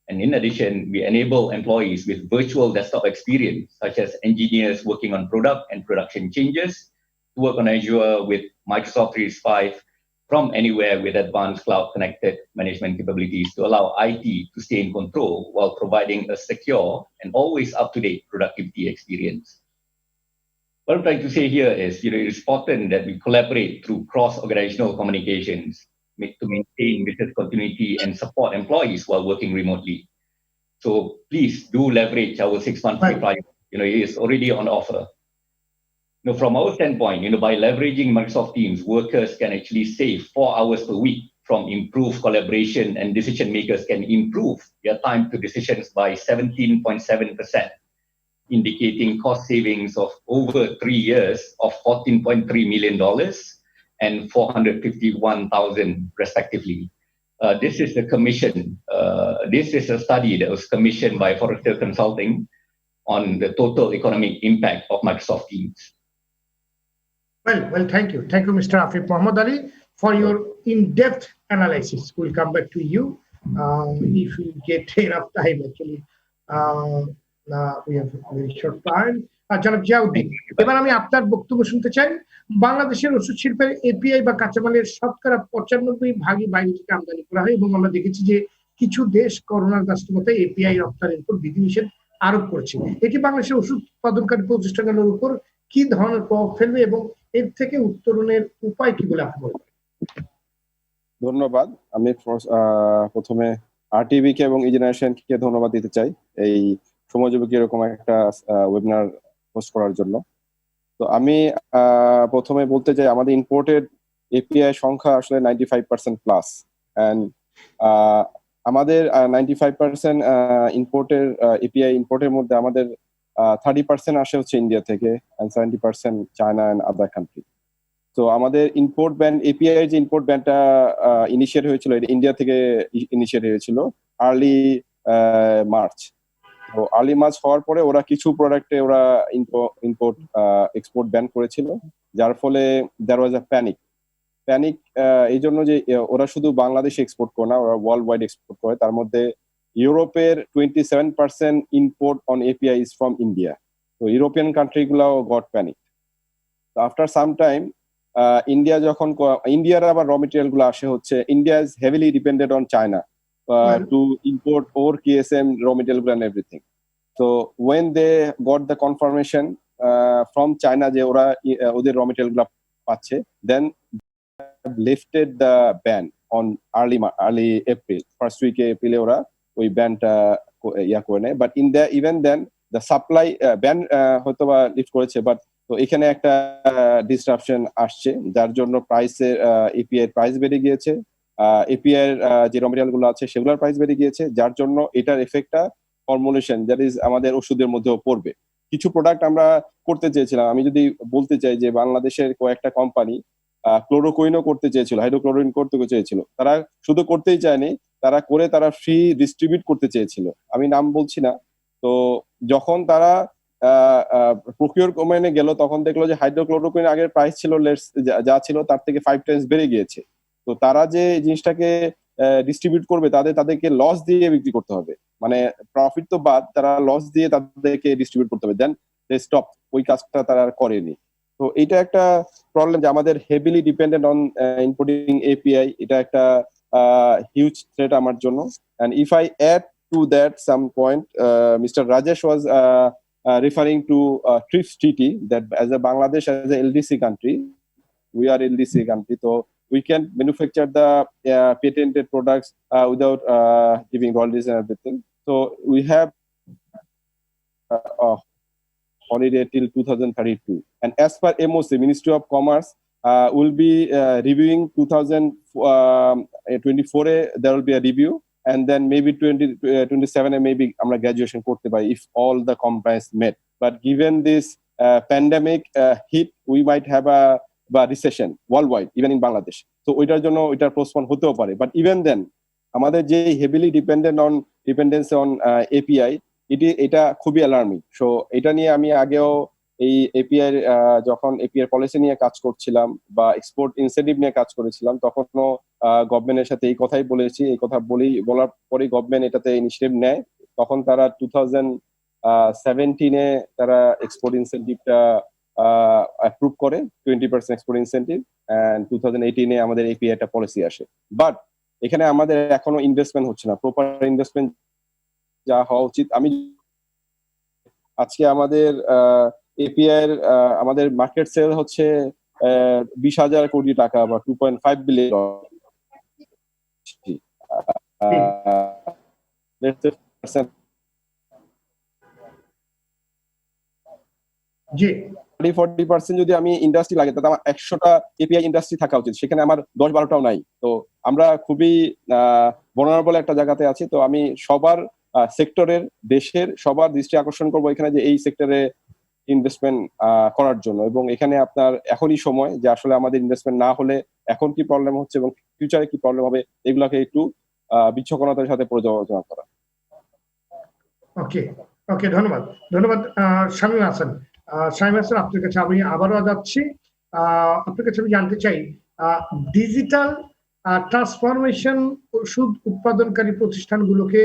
And in addition, we enable employees with virtual desktop experience, such as engineers working on product and production changes, to work on Azure with Microsoft 365 from anywhere with advanced cloud-connected management capabilities to allow IT to stay in control while providing a secure and always up-to-date productivity experience. What I'm trying to say here is, it is important that we collaborate through cross-organizational communications to maintain business continuity and support employees while working remotely. So please do leverage our 6-month free trial. It is already on offer. From our standpoint, by leveraging Microsoft Teams, workers can actually save 4 hours per week from improved collaboration, and decision makers can improve their time to decisions by 17.7%, indicating cost savings of over 3 years of $14.3 million and 451,000 respectively. This is the commission. This is a study that was commissioned by Forrester Consulting on the total economic impact of Microsoft Teams. Well, thank you. Thank you, Mr. Afif Mohammed Ali, for your in-depth analysis. We'll come back to you if we get enough time, actually. We have a very short time. জনাব জিয়াউদ্দিন, এবার আমি আপনার বক্তব্য শুনতে চাই। বাংলাদেশের ওষুধ শিল্পের এপিআই বা কাঁচামালের শতকরা 95 ভাগই বাইরে থেকে আমদানি করা হয়, এবং আমরা দেখেছি যে কিছু দেশ করোনার বাস্তবতায় এপিআই রপ্তানির উপর বিধিনিষেধ আরোপ করছে। এটি বাংলাদেশের ওষুধ উৎপাদনকারী প্রতিষ্ঠানগুলোর উপর কি ধরনের প্রভাব ফেলবে, এবং এর থেকে উত্তরণের উপায় কি বলে আপনি মনে করেন? ধন্যবাদ। আমি প্রথমে আরটিভি কে এবং ইজেনারেশন কে ধন্যবাদ দিতে চাই এই সময়যোগী এরকম একটা ওয়েবিনার হোস্ট করার জন্য। তো আমি প্রথমে বলতে চাই আমাদের ইম্পোর্টেড এপিআই সংখ্যা আসলে 95% প্লাস, অ্যান্ড আমাদের 95% ইম্পোর্টের এপিআই ইম্পোর্টের মধ্যে আমাদের 30% আসে হচ্ছে ইন্ডিয়া থেকে, and 70% China and other country. তো আমাদের ইম্পোর্ট ব্যান এপিআই যে ইম্পোর্ট ব্যানটা ইনিশিয়েট হয়েছিল, এটা ইন্ডিয়া থেকে ইনিশিয়েট হয়েছিল আর্লি মার্চ। তো আর্লি মার্চ হওয়ার পরে ওরা কিছু প্রোডাক্টে ওরা ইম্পোর্ট এক্সপোর্ট ব্যান করেছিল, যার ফলে দেয়ার ওয়াজ আ প্যানিক। এই জন্য যে ওরা শুধু বাংলাদেশে এক্সপোর্ট করে না, ওরা ওয়ার্ল্ড ওয়াইড এক্সপোর্ট করে। তার মধ্যে ইউরোপের 27% import on API is from India. তো ইউরোপিয়ান কান্ট্রি গুলাও গট প্যানিক। তো আফটার সাম টাইম ইন্ডিয়ার আবার র মেটেরিয়াল গুলো আসে হচ্ছে, India is heavily dependent on China to import or KSM raw material and everything. So when they got the confirmation from China যে ওরা ওদের raw material গুলো পাচ্ছে, then lifted the ban on early April, first week April ওরা ওই ব্যানটা করে নেয়। But even then the supply ban হয়তো বা লিফট করেছে, বাট তো এখানে একটা ডিসরাপশন আসছে, যার জন্য প্রাইসের এপিআই প্রাইস বেড়ে গিয়েছে, এপিআই যে র মেটেরিয়াল গুলো আছে সেগুলোর প্রাইস বেড়ে গিয়েছে, যার জন্য এটার এফেক্টটা ফর্মুলেশন দ্যাট ইজ আমাদের ওষুধের মধ্যেও পড়বে। কিছু প্রোডাক্ট আমরা করতে চেয়েছিলাম, আমি যদি বলতে চাই যে বাংলাদেশের কয়েকটা কোম্পানি ক্লোরোকুইনও করতে চেয়েছিল, হাইড্রোক্লোরিন করতে চেয়েছিল, তারা শুধু করতেই চায়নি, তারা করে তারা ফ্রি ডিস্ট্রিবিউট করতে চেয়েছিল, আমি নাম বলছি না। তো যখন তারা প্রকিউর কমেনে গেল, তখন দেখলো যে হাইড্রোক্লোরোকুইন আগের প্রাইস ছিল যা ছিল তার থেকে 5 টাইমস বেড়ে গিয়েছে। তো তারা যে জিনিসটাকে ডিস্ট্রিবিউট করবে, তাদেরকে লস দিয়ে বিক্রি করতে হবে, মানে প্রফিট তো বাদ, তারা লস দিয়ে তাদেরকে ডিস্ট্রিবিউট করতে হবে। দেন দে স্টপ, ওই কাজটা তারা আর করেনি। তো এটা একটা প্রবলেম যে আমাদের heavily dependent on importing API, এটা একটা হিউজ থ্রেট আমার জন্য। And if I add to that some point, mister Rajesh was referring to TRIPS treaty, that as a Bangladesh as a LDC country, we are LDC country, so we can manufacture the patented products without giving royalties and everything. So we have holiday till 2032, and as per MOC, Ministry of Commerce will be reviewing 2024 there will be a review, and then maybe 2027 maybe আমরা graduation করতে পারি if all the compliance met. But given this pandemic hit, we might have a recession worldwide, even in Bangladesh. So ওইটার জন্য ওইটার postpone হতেও পারে। But even then আমাদের যে হেভিলি ডিপেন্ডেন্স অন এপিআই, এটা খুবই অ্যালার্মিং। সো এটা নিয়ে আমি আগেও এই এপিআই যখন এপিআই পলিসি নিয়ে কাজ করছিলাম বা এক্সপোর্ট ইনসেন্টিভ নিয়ে কাজ করেছিলাম, তখনও গভর্নমেন্টের সাথে এই কথাই বলেছি। এই কথা বলার পরে গভর্নমেন্ট এটাতে ইনিশিয়েটিভ নেয়। তখন তারা 2017 তারা এক্সপোর্ট ইনসেন্টিভটা অ্যাপ্রুভ করে, 20% এক্সপোর্ট ইনসেন্টিভ, এন্ড 2018 আমাদের এপিআই একটা পলিসি আসে। বাট এখানে আমাদের এখনো ইনভেস্টমেন্ট হচ্ছে না, প্রপার ইনভেস্টমেন্ট যা হওয়া উচিত। আমি আজকে আমাদের এপিআই আমাদের মার্কেট সেল হচ্ছে 20,000 কোটি টাকা বা 2.5 বিলিয়ন। জি 40% যদি আমি ইন্ডাস্ট্রি লাগে, তাতে আমার 100টা এপিআই ইন্ডাস্ট্রি থাকা উচিত, সেখানে আমার 10-12টাও নাই। তো আমরা খুবই vulnerable একটা জায়গাতে আছি। তো আমি সবার সেক্টরের, দেশের সবার দৃষ্টি আকর্ষণ করবো এখানে যে এই সেক্টরে ইনভেস্টমেন্ট করার জন্য, এবং এখানে আপনার এখনই সময় যে আসলে আমাদের ইনভেস্টমেন্ট না হলে এখন কি প্রবলেম হচ্ছে এবং ফিউচারে কি প্রবলেম হবে, এগুলোকে একটু বিচক্ষণতার সাথে পর্যালোচনা করা। ওকে ওকে, ধন্যবাদ শামীম হাসান। শামীম হাসান, আপনার কাছে আমি আবারও যাচ্ছি। আপনার কাছে আমি জানতে চাই, ডিজিটাল ট্রান্সফরমেশন ওষুধ উৎপাদনকারী প্রতিষ্ঠানগুলোকে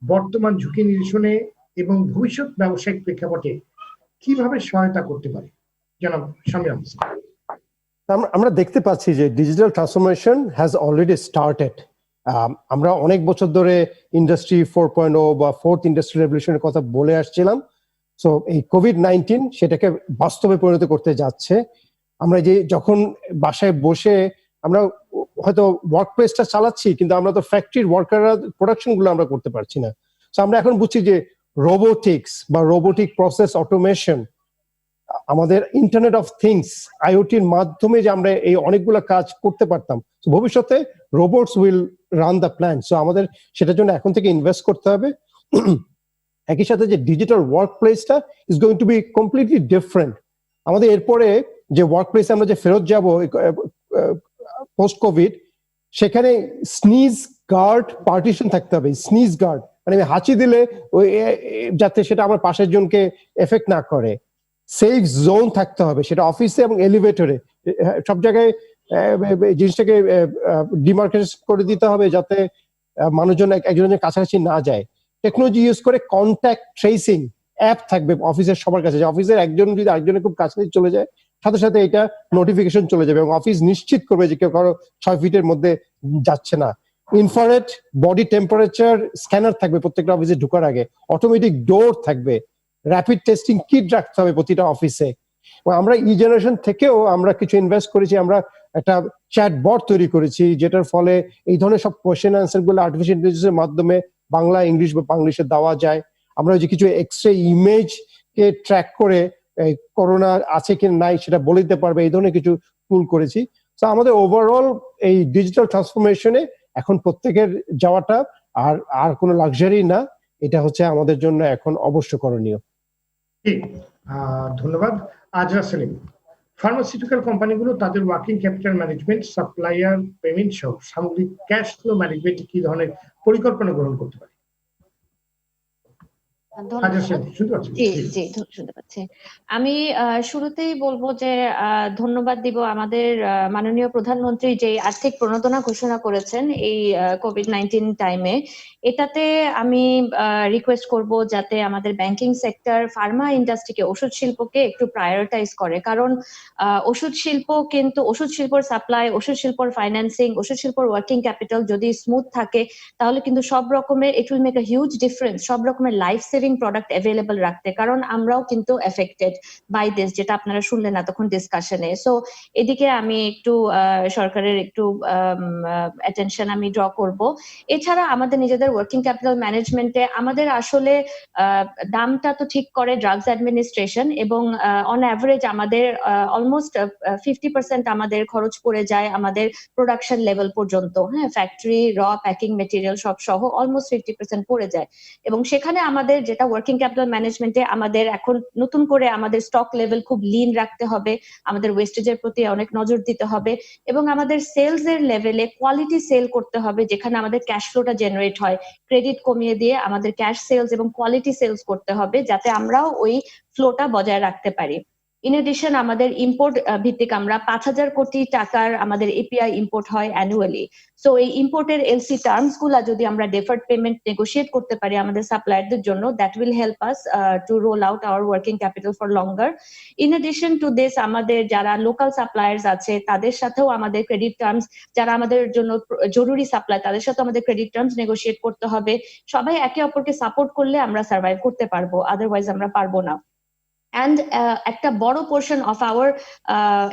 বর্তমান ঝুঁকি নিরসনে এবং ভবিষ্যৎ ব্যবসায়িক প্রেক্ষাপটে কিভাবে সহায়তা করতে পারে, জনাব শামীম হাসান? আমরা দেখতে পাচ্ছি যে digital transformation has already started. আমরা অনেক বছর ধরে ইন্ডাস্ট্রি 4.0 বা ফোর্থ ইন্ডাস্ট্রিয়াল রেভলিউশনের কথা বলে আসছিলাম। সো এই কোভিড-19 সেটাকে বাস্তবে পরিণত করতে যাচ্ছে। আমরা যে যখন বাসায় বসে আমরা হয়তো ওয়ার্ক প্লেসটা চালাচ্ছি, কিন্তু আমরা তো ফ্যাক্টরির ওয়ার্কাররা প্রোডাকশন গুলো আমরা করতে পারছি না। তো আমরা এখন বুঝছি যে রোবোটিক্স বা রোবোটিক প্রসেস অটোমেশন, আমাদের ইন্টারনেট অফ থিংস আইওটির মাধ্যমে যে আমরা এই অনেকগুলো কাজ করতে পারতাম, ভবিষ্যতে robots will run the plan. So আমাদের সেটার জন্য এখন থেকে ইনভেস্ট করতে হবে। একই সাথে যে ডিজিটাল ওয়ার্ক প্লেসটা is going to be completely different. আমাদের এরপরে যে ওয়ার্ক প্লেসে আমরা যে ফেরত যাব পোস্ট কোভিড, সেখানে স্নিজ গার্ড পার্টিশন থাকতে হবে। স্নিজ গার্ড মানে আমি হাঁচি দিলে ওই যাতে সেটা আমার পাশের জনকে এফেক্ট না করে। সেফ জোন থাকতে হবে, সেটা অফিসে এবং এলিভেটরে সব জায়গায় জিনিসটাকে ডিমার্কেট করে দিতে হবে যাতে মানুষজন একজনের কাছাকাছি না যায়। টেকনোলজি ইউজ করে কন্ট্যাক্ট ট্রেসিং অ্যাপ থাকবে অফিসের সবার কাছে, যে অফিসের একজন যদি আরেকজনের খুব কাছাকাছি চলে যায় সাথে সাথে এটা নোটিফিকেশন চলে যাবে এবং অফিস নিশ্চিত করবে যে কেউ কারো 6 ফিটের মধ্যে যাচ্ছে না। ইনফ্রারেড বডি টেম্পারেচার স্ক্যানার থাকবে প্রত্যেকটা অফিসে ঢোকার আগে, অটোমেটিক ডোর থাকবে, র্যাপিড টেস্টিং কিট রাখতে হবে প্রতিটা অফিসে। আমরা ই জেনারেশন থেকেও আমরা কিছু ইনভেস্ট করেছি, আমরা একটা চ্যাট বট তৈরি করেছি যেটার ফলে এই ধরনের সব কোয়েশ্চেন অ্যান্সার গুলো আর্টিফিশিয়াল ইন্টেলিজেন্সের মাধ্যমে বাংলা, ইংলিশ বা বাংলিশে দেওয়া যায়। আমরা যে কিছু এক্সরে ইমেজ কে ট্র্যাক করে করোনা আছে কি নাই সেটা বলে দিতে পারবে, এই ধরনের কিছু টুল করেছি। তো আমাদের ওভারঅল এই ডিজিটাল ট্রান্সফরমেশনে এখন প্রত্যেকের যাওয়াটা আর কোনো লাক্সারি না, এটা হচ্ছে আমাদের জন্য এখন অবশ্য করণীয়। ধন্যবাদ। আজরা সেলিম, ফার্মাসিউটিক্যাল কোম্পানিগুলো তাদের working capital management, supplier payment সহ সামগ্রিক ক্যাশ ফ্লো ম্যানেজমেন্ট কি ধরনের পরিকল্পনা গ্রহণ করতে পারে? শুনতে পাচ্ছি। আমি শুরুতেই বলবো যে ধন্যবাদ দিব আমাদের মাননীয় প্রধানমন্ত্রী যে আর্থিক প্রণোদনা ঘোষণা করেছেন এই কোভিড-19 টাইমে। এটাতে আমি রিকোয়েস্ট করব যাতে আমাদের ব্যাংকিং সেক্টর, ফার্মা ইন্ডাস্ট্রিকে, ওষুধ শিল্পকে একটু প্রায়োরিটাইজ করে। কারণ ওষুধ শিল্পর সাপ্লাই, ওষুধ শিল্পর ফাইন্যান্সিং, ওষুধ শিল্পর ওয়ার্কিং ক্যাপিটাল যদি স্মুথ থাকে তাহলে কিন্তু সব রকমের it will make a huge difference, সব রকমের লাইফ সেভিং প্রোডাক্ট অ্যাভেলেবল রাখতে। কারণ আমরাও কিন্তু এফেক্টেড বাই দিস, যেটা আপনারা শুনলেন এতক্ষণ ডিসকাশনে। সো এদিকে আমি একটু সরকারের একটু অ্যাটেনশন আমি ড্র করব। এছাড়া আমাদের নিজেদের ওয়ার্কিং ক্যাপিটাল ম্যানেজমেন্টে আমাদের আসলে দামটা তো ঠিক করে ড্রাগস অ্যাডমিনিস্ট্রেশন, এবং অন অ্যাভারেজ আমাদের অলমোস্ট 50% আমাদের খরচ পড়ে যায় আমাদের প্রোডাকশন লেভেল পর্যন্ত। হ্যাঁ, ফ্যাক্টরি, র প্যাকিং মেটেরিয়াল সব সহ অলমোস্ট 50% পড়ে যায়। এবং সেখানে আমাদের যেটা ওয়ার্কিং ক্যাপিটাল ম্যানেজমেন্টে আমাদের এখন নতুন করে আমাদের স্টক লেভেল খুব লিন রাখতে হবে, আমাদের ওয়েস্টেজের প্রতি অনেক নজর দিতে হবে, এবং আমাদের সেলস এর লেভেলে কোয়ালিটি সেল করতে হবে যেখানে আমাদের ক্যাশ ফ্লোটা জেনারেট হয়। ক্রেডিট কমিয়ে দিয়ে আমাদের ক্যাশ সেলস এবং কোয়ালিটি সেলস করতে হবে যাতে আমরাও ওই ফ্লোটা বজায় রাখতে পারি। ইন এডিশন আমাদের ইম্পোর্ট ভিত্তিক আমরা 5,000 কোটি টাকার আমাদের এপিআই ইম্পোর্ট হয় অ্যানুয়ালি। সো এই ইম্পোর্টের এলসি টার্মস গুলা যদি আমরা ডেফার্ড পেমেন্ট নেগোশিয়েট করতে পারি আমাদের সাপ্লায়ারদের জন্য, that will help us to roll out our working capital for longer. In addition to this আমাদের যারা লোকাল সাপ্লায়ার্স আছে তাদের সাথেও আমাদের ক্রেডিট টার্মস, যারা আমাদের জন্য জরুরি সাপ্লাই তাদের সাথে আমাদের ক্রেডিট টার্মস নেগোশিয়েট করতে হবে। সবাই একে অপরকে সাপোর্ট করলে আমরা সার্ভাইভ করতে পারবো, আদারওয়াইজ আমরা পারবো না। And একটা বড় portion of our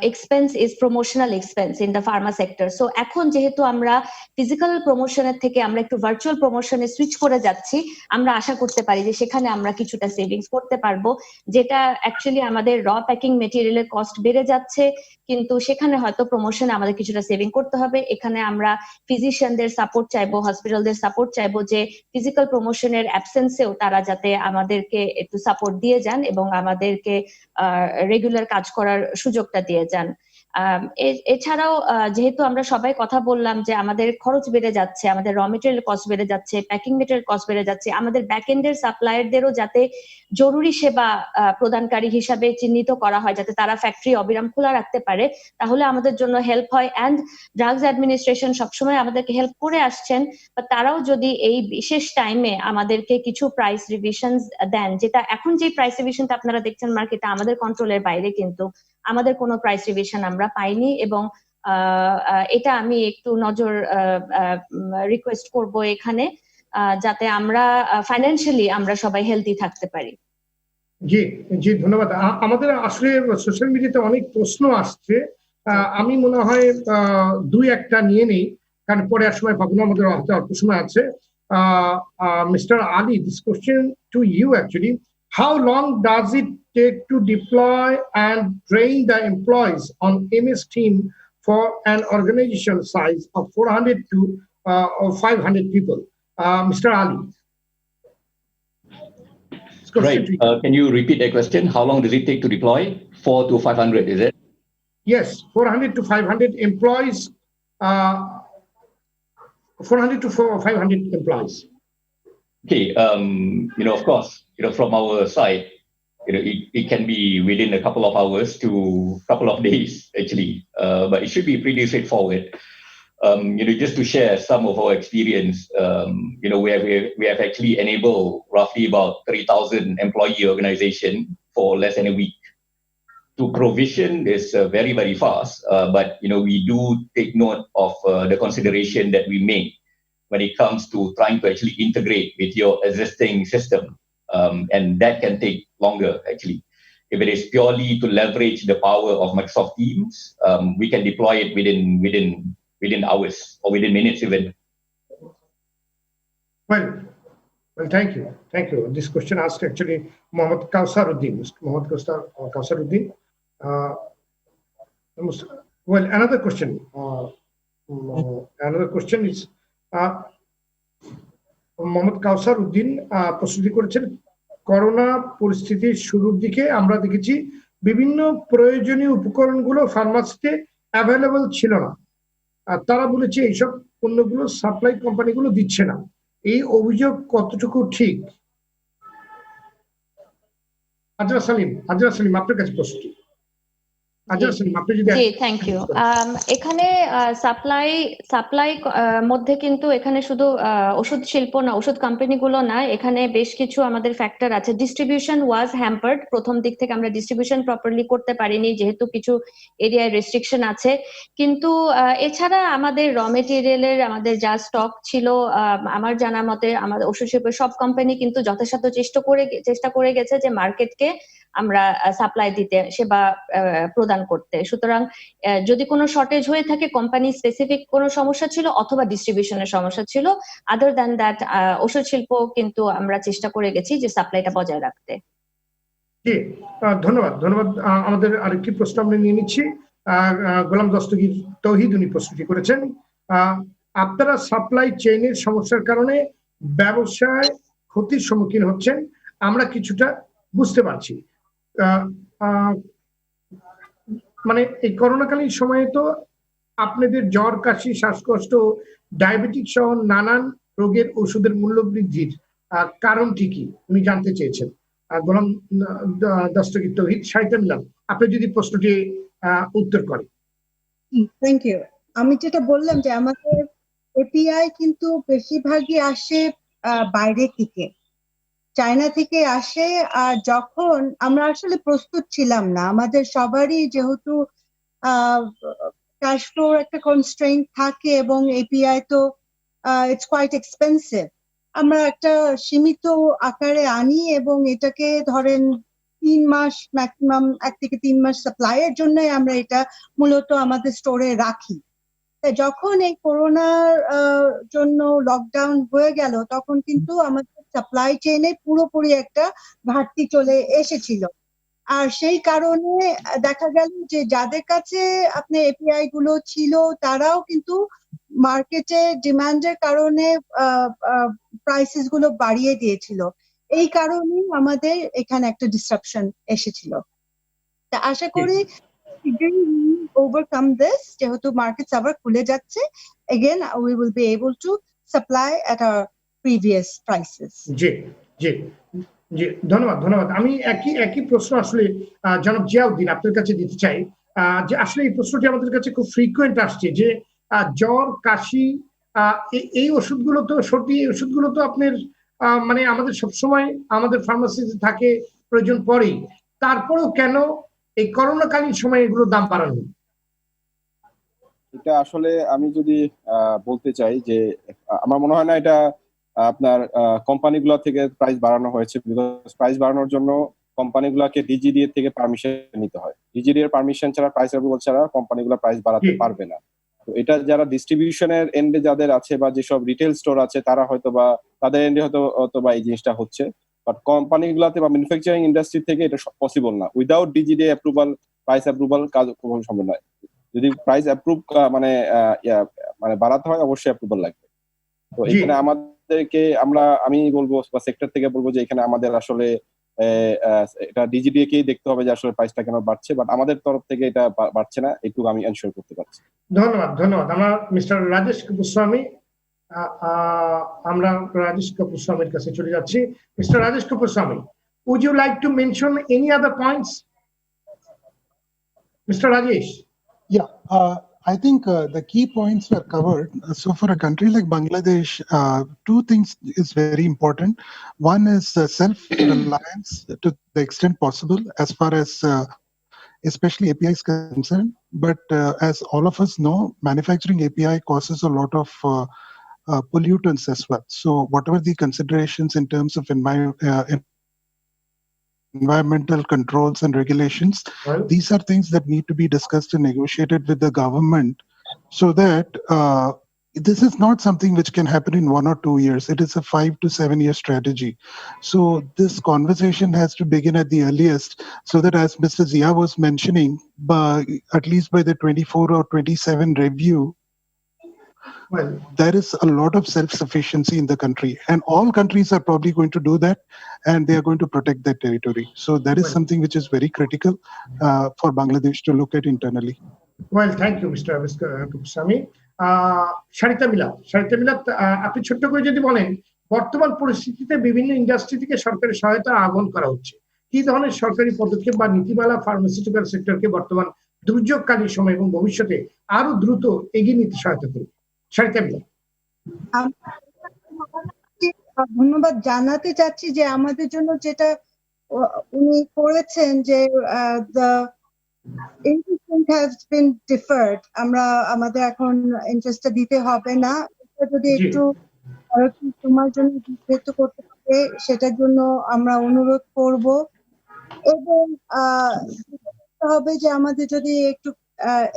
expense is promotional expense in the pharma sector. So এখন যেহেতু আমরা ফিজিক্যাল প্রমোশনের থেকে আমরা একটু ভার্চুয়াল প্রমোশনে সুইচ করে যাচ্ছি, আমরা আশা করতে পারি যে সেখানে আমরা কিছুটা সেভিংস করতে পারবো, যেটা অ্যাকচুয়ালি আমাদের র প্যাকিং মেটেরিয়ালের কস্ট বেড়ে যাচ্ছে, কিন্তু সেখানে হয়তো প্রমোশনে আমাদের কিছুটা সেভিং করতে হবে। এখানে আমরা ফিজিশিয়ানদের সাপোর্ট চাইবো, হসপিটালদের সাপোর্ট চাইবো যে ফিজিক্যাল প্রমোশনের অ্যাবসেন্সেও তারা যাতে আমাদেরকে একটু সাপোর্ট দিয়ে যান এবং আমাদেরকে রেগুলার কাজ করার সুযোগটা দিয়ে যান। এছাড়াও যেহেতু আমরা সবাই কথা বললাম যে আমাদের খরচ বেড়ে যাচ্ছে, আমাদের র মেটেরিয়াল কস্ট বেড়ে যাচ্ছে, প্যাকিং মেটেরিয়াল কস্ট বেড়ে যাচ্ছে, আমাদের ব্যাক এন্ডের সাপ্লায়ারদেরও যাতে জরুরি সেবা প্রদানকারী হিসাবে চিহ্নিত করা হয় যাতে তারা ফ্যাক্টরি অবিরাম খোলা রাখতে পারে, তাহলে আমাদের জন্য হেল্প হয়। অ্যান্ড ড্রাগস অ্যাডমিনিস্ট্রেশন সবসময় আমাদেরকে হেল্প করে আসছেন, বা তারাও যদি এই বিশেষ টাইমে আমাদেরকে কিছু প্রাইস রিভিশন দেন, যেটা এখন যে প্রাইস রিভিশনটা আপনারা দেখছেন মার্কেটে আমাদের কন্ট্রোলের বাইরে, কিন্তু আমাদের কোনো প্রাইস রিভিশন আমরা পাইনি, এবং এটা আমি একটু নজর রিকোয়েস্ট করব এখানে, যাতে আমরা ফাইন্যান্সিয়ালি আমরা সবাই হেলদি থাকতে পারি। জি জি, ধন্যবাদ। আমাদের আসলে সোশ্যাল মিডিয়াতে অনেক প্রশ্ন আসছে। আমি মনে হয় দুই একটা নিয়ে নেই, কারণ পরে আর সময় পাবো না, আমাদের হাতে অল্প সময় আছে। Mister Ali, this question to you actually, how long does it take to deploy and train the employees on MS Team for an organization size of 400 to or 500 people? Mr. Ali. This question Right. to you. Can you repeat that question? How long does it take to deploy? 4 to 500, is it? Yes, 400 to 500 employees, 400 to 500 employees. Okay. Of course, from our side, it can be within a couple of hours to couple of days, actually. But it should be pretty straightforward. Just to share some of our experience, we have actually enabled roughly about 3,000 employee organization for less than a week. To provision is very, very fast, but we do take note of the consideration that we make when it comes to trying to actually integrate with your existing system, and that can take longer actually. If it is purely to leverage the power of Microsoft Teams, we can deploy it within hours or within minutes even. Well, thank you. Thank you. This question asked actually Mohammed Kausaruddin. Mohammed Kausaruddin. Well, another question. Another question is Mohammad Kausar Uddin প্রশ্নটি করেছেন, corona পরিস্থিতির শুরুর দিকে আমরা দেখেছি বিভিন্ন প্রয়োজনীয় উপকরণগুলো ফার্মাসিতে অ্যাভেলেবল ছিল না, আর তারা বলেছে এইসব পণ্যগুলো সাপ্লাই কোম্পানিগুলো দিচ্ছে না। এই অভিযোগ কতটুকু ঠিক? হাজরা সালিম, আপনার কাছে প্রশ্নটি। জি, থ্যাংক ইউ। এখানে সাপ্লাই মধ্যে কিন্তু এখানে শুধু ওষুধ শিল্প না, ওষুধ কোম্পানিগুলো না, এখানে বেশ কিছু আমাদের ফ্যাক্টর আছে। ডিস্ট্রিবিউশন ওয়াজ হ্যাম্পার্ড, প্রথম দিক থেকে আমরা ডিস্ট্রিবিউশন প্রপারলি করতে পারিনি যেহেতু কিছু এরিয়ায় রেস্ট্রিকশন আছে। কিন্তু এছাড়া আমাদের র মেটেরিয়ালের আমাদের যা স্টক ছিল, আমার জানা মতে আমাদের ওষুধ শিল্পের সব কোম্পানি কিন্তু যথাসাধ্য চেষ্টা করে গেছে যে মার্কেটকে আমরা সাপ্লাই দিতে, সেবা প্রদান করতে। সুতরাং যদি কোনো শর্টেজ হয়ে থাকে, কোম্পানি স্পেসিফিক কোনো সমস্যা ছিল অথবা ডিস্ট্রিবিউশনের সমস্যা ছিল, আদার দ্যান দ্যাট ওষুধ শিল্প কিন্তু আমরা চেষ্টা করে গেছি যে সাপ্লাইটা বজায় রাখতে। জি, ধন্যবাদ। আমাদের আরেকটি প্রশ্ন আমরা নিয়ে নিচ্ছি। গোলাম দস্তগীর তৌহিদ উনি প্রশ্নটি করেছেন, আপনারা সাপ্লাই চেইনের সমস্যার কারণে ব্যবসায় ক্ষতির সম্মুখীন হচ্ছেন, আমরা কিছুটা বুঝতে পারছি। মানে এই করোনাকালীন সময়ে তো আপনাদের জ্বর, কাশি, শ্বাসকষ্ট, ডায়াবেটিক সহ নানান রোগের ওষুধের মূল্য বৃদ্ধির কারণটি কি উনি জানতে চেয়েছেন। গোলাম দস্তগীর তৌহিদ, সাহিত্য নিলাম, আপনি যদি প্রশ্নটি উত্তর করেন। Thank you. আমি যেটা বললাম যে আমাদের এপিআই কিন্তু বেশিরভাগই আসে বাইরে থেকে, চায়না থেকে আসে। আর যখন আমরা আসলে প্রস্তুত ছিলাম না, আমাদের সবারই যেহেতু ক্যাশ ফ্লোর একটা কনস্ট্রেইন্ট থাকে এবং এপিআই তো ইটস কোয়াইট এক্সপেন্সিভ, আমরা একটা সীমিত আকারে আনি এবং এটাকে ধরেন 3 মাস ম্যাক্সিমাম, 1 থেকে 3 মাস সাপ্লাইয়ের জন্য আমরা এটা মূলত আমাদের স্টোরে রাখি। যখন এই করোনার জন্য লকডাউন হয়ে গেল, তখন কিন্তু আমাদের সাপ্লাই চেইনে পুরোপুরি একটা ঘাটতি চলে এসেছিল। আর সেই কারণে দেখা গেল যে যাদের কাছে আপনি এপিআই গুলো ছিল তারাও কিন্তু মার্কেটে ডিমান্ডের কারণে প্রাইসেস গুলো বাড়িয়ে দিয়েছিল। এই কারণেই আমাদের এখানে একটা ডিসরাপশন এসেছিল। তা আশা করি overcome this, যেহেতু মার্কেটস আবার খুলে যাচ্ছে, again we will be able to supply at our previous prices. জি জি জি, ধন্যবাদ। আমি একই প্রশ্ন আসলে জনাব জিয়াউদ্দিন আপনার কাছে দিতে চাই, যে আসলে এই প্রশ্নটি আমাদের কাছে খুব ফ্রিকুয়েন্ট আসছে যে জ্বর, কাশি, এই ওষুধগুলো তো, সর্দি, এই ওষুধগুলো তো আপনার মানে আমাদের সবসময় আমাদের ফার্মাসিতে থাকে, প্রয়োজন পড়েই, তারপরেও কেন এই করোনাকালীন সময়ে এগুলোর দাম বাড়ানো? এটা আসলে আমি যদি বলতে চাই যে আমার মনে হয় না এটা আপনার কোম্পানিগুলো থেকে প্রাইস বাড়ানো হয়েছে, বিকজ প্রাইস বাড়ানোর জন্য কোম্পানিগুলোকে ডিজিডিএ থেকে পারমিশন নিতে হয়। ডিজিডিএ এর পারমিশন ছাড়া, প্রাইস অ্যাপ্রুভাল ছাড়া কোম্পানিগুলো প্রাইস বাড়াতে পারবে না। তো এটা যারা ডিস্ট্রিবিউশনের এন্ডে যাদের আছে বা যেসব রিটেল স্টোর আছে তারা হয়তো বা তাদের এন্ডে হয়তো বা এই জিনিসটা হচ্ছে, বাট কোম্পানিগুলোতে বা ম্যানুফ্যাকচারিং ইন্ডাস্ট্রি থেকে এটা পসিবল না। Without DGDA approval, price approval কাজ কখনো সম্ভব নয়। যদি প্রাইস অ্যাপ্রুভ মানে বাড়াতে হয় অবশ্যই অ্যাপ্রুভাল লাগবে। তো এখানে আমাদেরকে আমি বলবো বা সেক্টর থেকে বলবো যে এখানে আমাদের আসলে এটা ডিজিডিএ কেই দেখতে হবে যে আসলে প্রাইসটা কেন বাড়ছে, বাট আমাদের তরফ থেকে এটা বাড়ছে না, এটুকু আমি এনশিওর করতে পারছি। ধন্যবাদ। আমরা মিস্টার রাজেশ কাপুরস্বামী, আমরা রাজেশ কাপুরস্বামীর কাছে চলে যাচ্ছি। Mister Rajesh Kapurswamy, would you like to mention any other points? Mr. Rajesh. Yeah, I think the key points were covered. So for a country like Bangladesh, two things is very important. One is self-reliance to the extent possible as far as especially API is concerned. But as all of us know, manufacturing API causes a lot of pollutants as well. So whatever the considerations in terms of environmental controls and regulations, these are things that need to be discussed and negotiated with the government so that this is not something which can happen in 1 or 2 years. It is a 5 to 7 year strategy. So this conversation has to begin at the earliest so that, as Mr. Zia was mentioning, at least by the 24 or 27 review, there is a lot of self-sufficiency in the country, and all countries are probably going to do that, and they are going to protect their territory. So that is something which is very critical for Bangladesh to look at internally. Well, thank you, Mr. Kapurswamy. Sarita Milat, আপনি ছোট্ট করে যদি বলেন, বর্তমান পরিস্থিতিতে বিভিন্ন industry থেকে সরকারি সহায়তা আহ্বান করা হচ্ছে, কি ধরনের সরকারি পদক্ষেপ বা নীতিমালা ফার্মাসিউটিক্যাল সেক্টরকে বর্তমান দুর্যোগকালীন সময় এবং ভবিষ্যতে আরো দ্রুত এগিয়ে নিতে সহায়তা করবে? সারিতা মিলাত। ধন্যবাদ জানাতে চাচ্ছি যে আমাদের জন্য যেটা উনি করেছেন যে the investment has been deferred, আমরা আমাদের এখন ইন্টারেস্টটা দিতে হবে না, এটা যদি একটু সময়ের জন্য বিস্তৃত করতে হবে সেটার জন্য আমরা অনুরোধ করব। এবং হবে যে আমাদের যদি একটু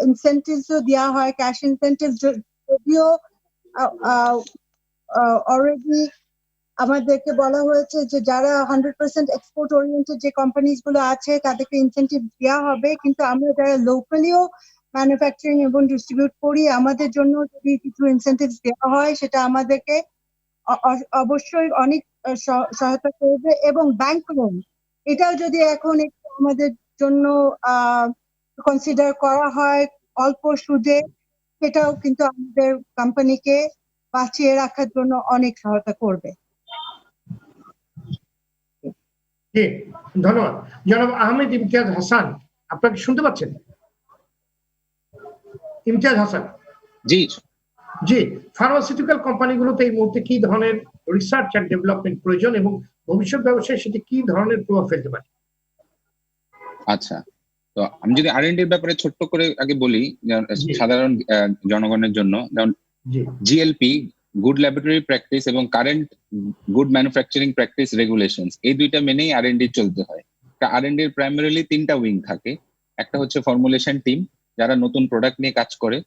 ইনসেন্টিভসও দেওয়া হয়, ক্যাশ ইনসেন্টিভ, যদিও অলরেডি আমাদেরকে বলা হয়েছে যে যারা 100% এক্সপোর্ট ওরিয়েন্টেড যে কোম্পানিজ গুলো আছে তাদেরকে ইনসেন্টিভ দেওয়া হবে, কিন্তু আমরা যারা লোকালিও ম্যানুফ্যাকচারিং এবং ডিস্ট্রিবিউট করি আমাদের জন্য যদি কিছু ইনসেন্টিভ দেওয়া হয় সেটা আমাদেরকে অবশ্যই অনেক সহায়তা করবে। এবং ব্যাংক লোন, এটাও যদি এখন একটু আমাদের জন্য কনসিডার করা হয় অল্প সুদে, সেটাও কিন্তু আমাদের কোম্পানিকে বাঁচিয়ে রাখার জন্য অনেক সহায়তা করবে। ধন্যবাদ। জনাব আহমেদ ইমতিয়াজ হাসান, আপনাকে শুনতে পাচ্ছেন? ইমতিয়াজ হাসান। জি, ফার্মাসিউটিক্যাল কোম্পানিগুলোতে এই মুহূর্তে কি ধরনের রিসার্চ এন্ড ডেভেলপমেন্ট প্রয়োজন এবং ভবিষ্যৎ ব্যবসায় সেটি কি ধরনের প্রভাব ফেলতে পারে? আচ্ছা, তো আমি যদি R&D এর ব্যাপারে ছোট্ট করে আগে বলি, সাধারণ জনগণের জন্য, যেমন জিএলপি, গুড ল্যাবরেটরি প্র্যাকটিস এবং current good manufacturing practice regulations, এই দুইটা মেনেই R&D চলতে হয়। R&D এর প্রাইমারিলি 3টা উইং থাকে। একটা হচ্ছে ফর্মুলেশন টিম, যারা নতুন প্রোডাক্ট নিয়ে কাজ করে;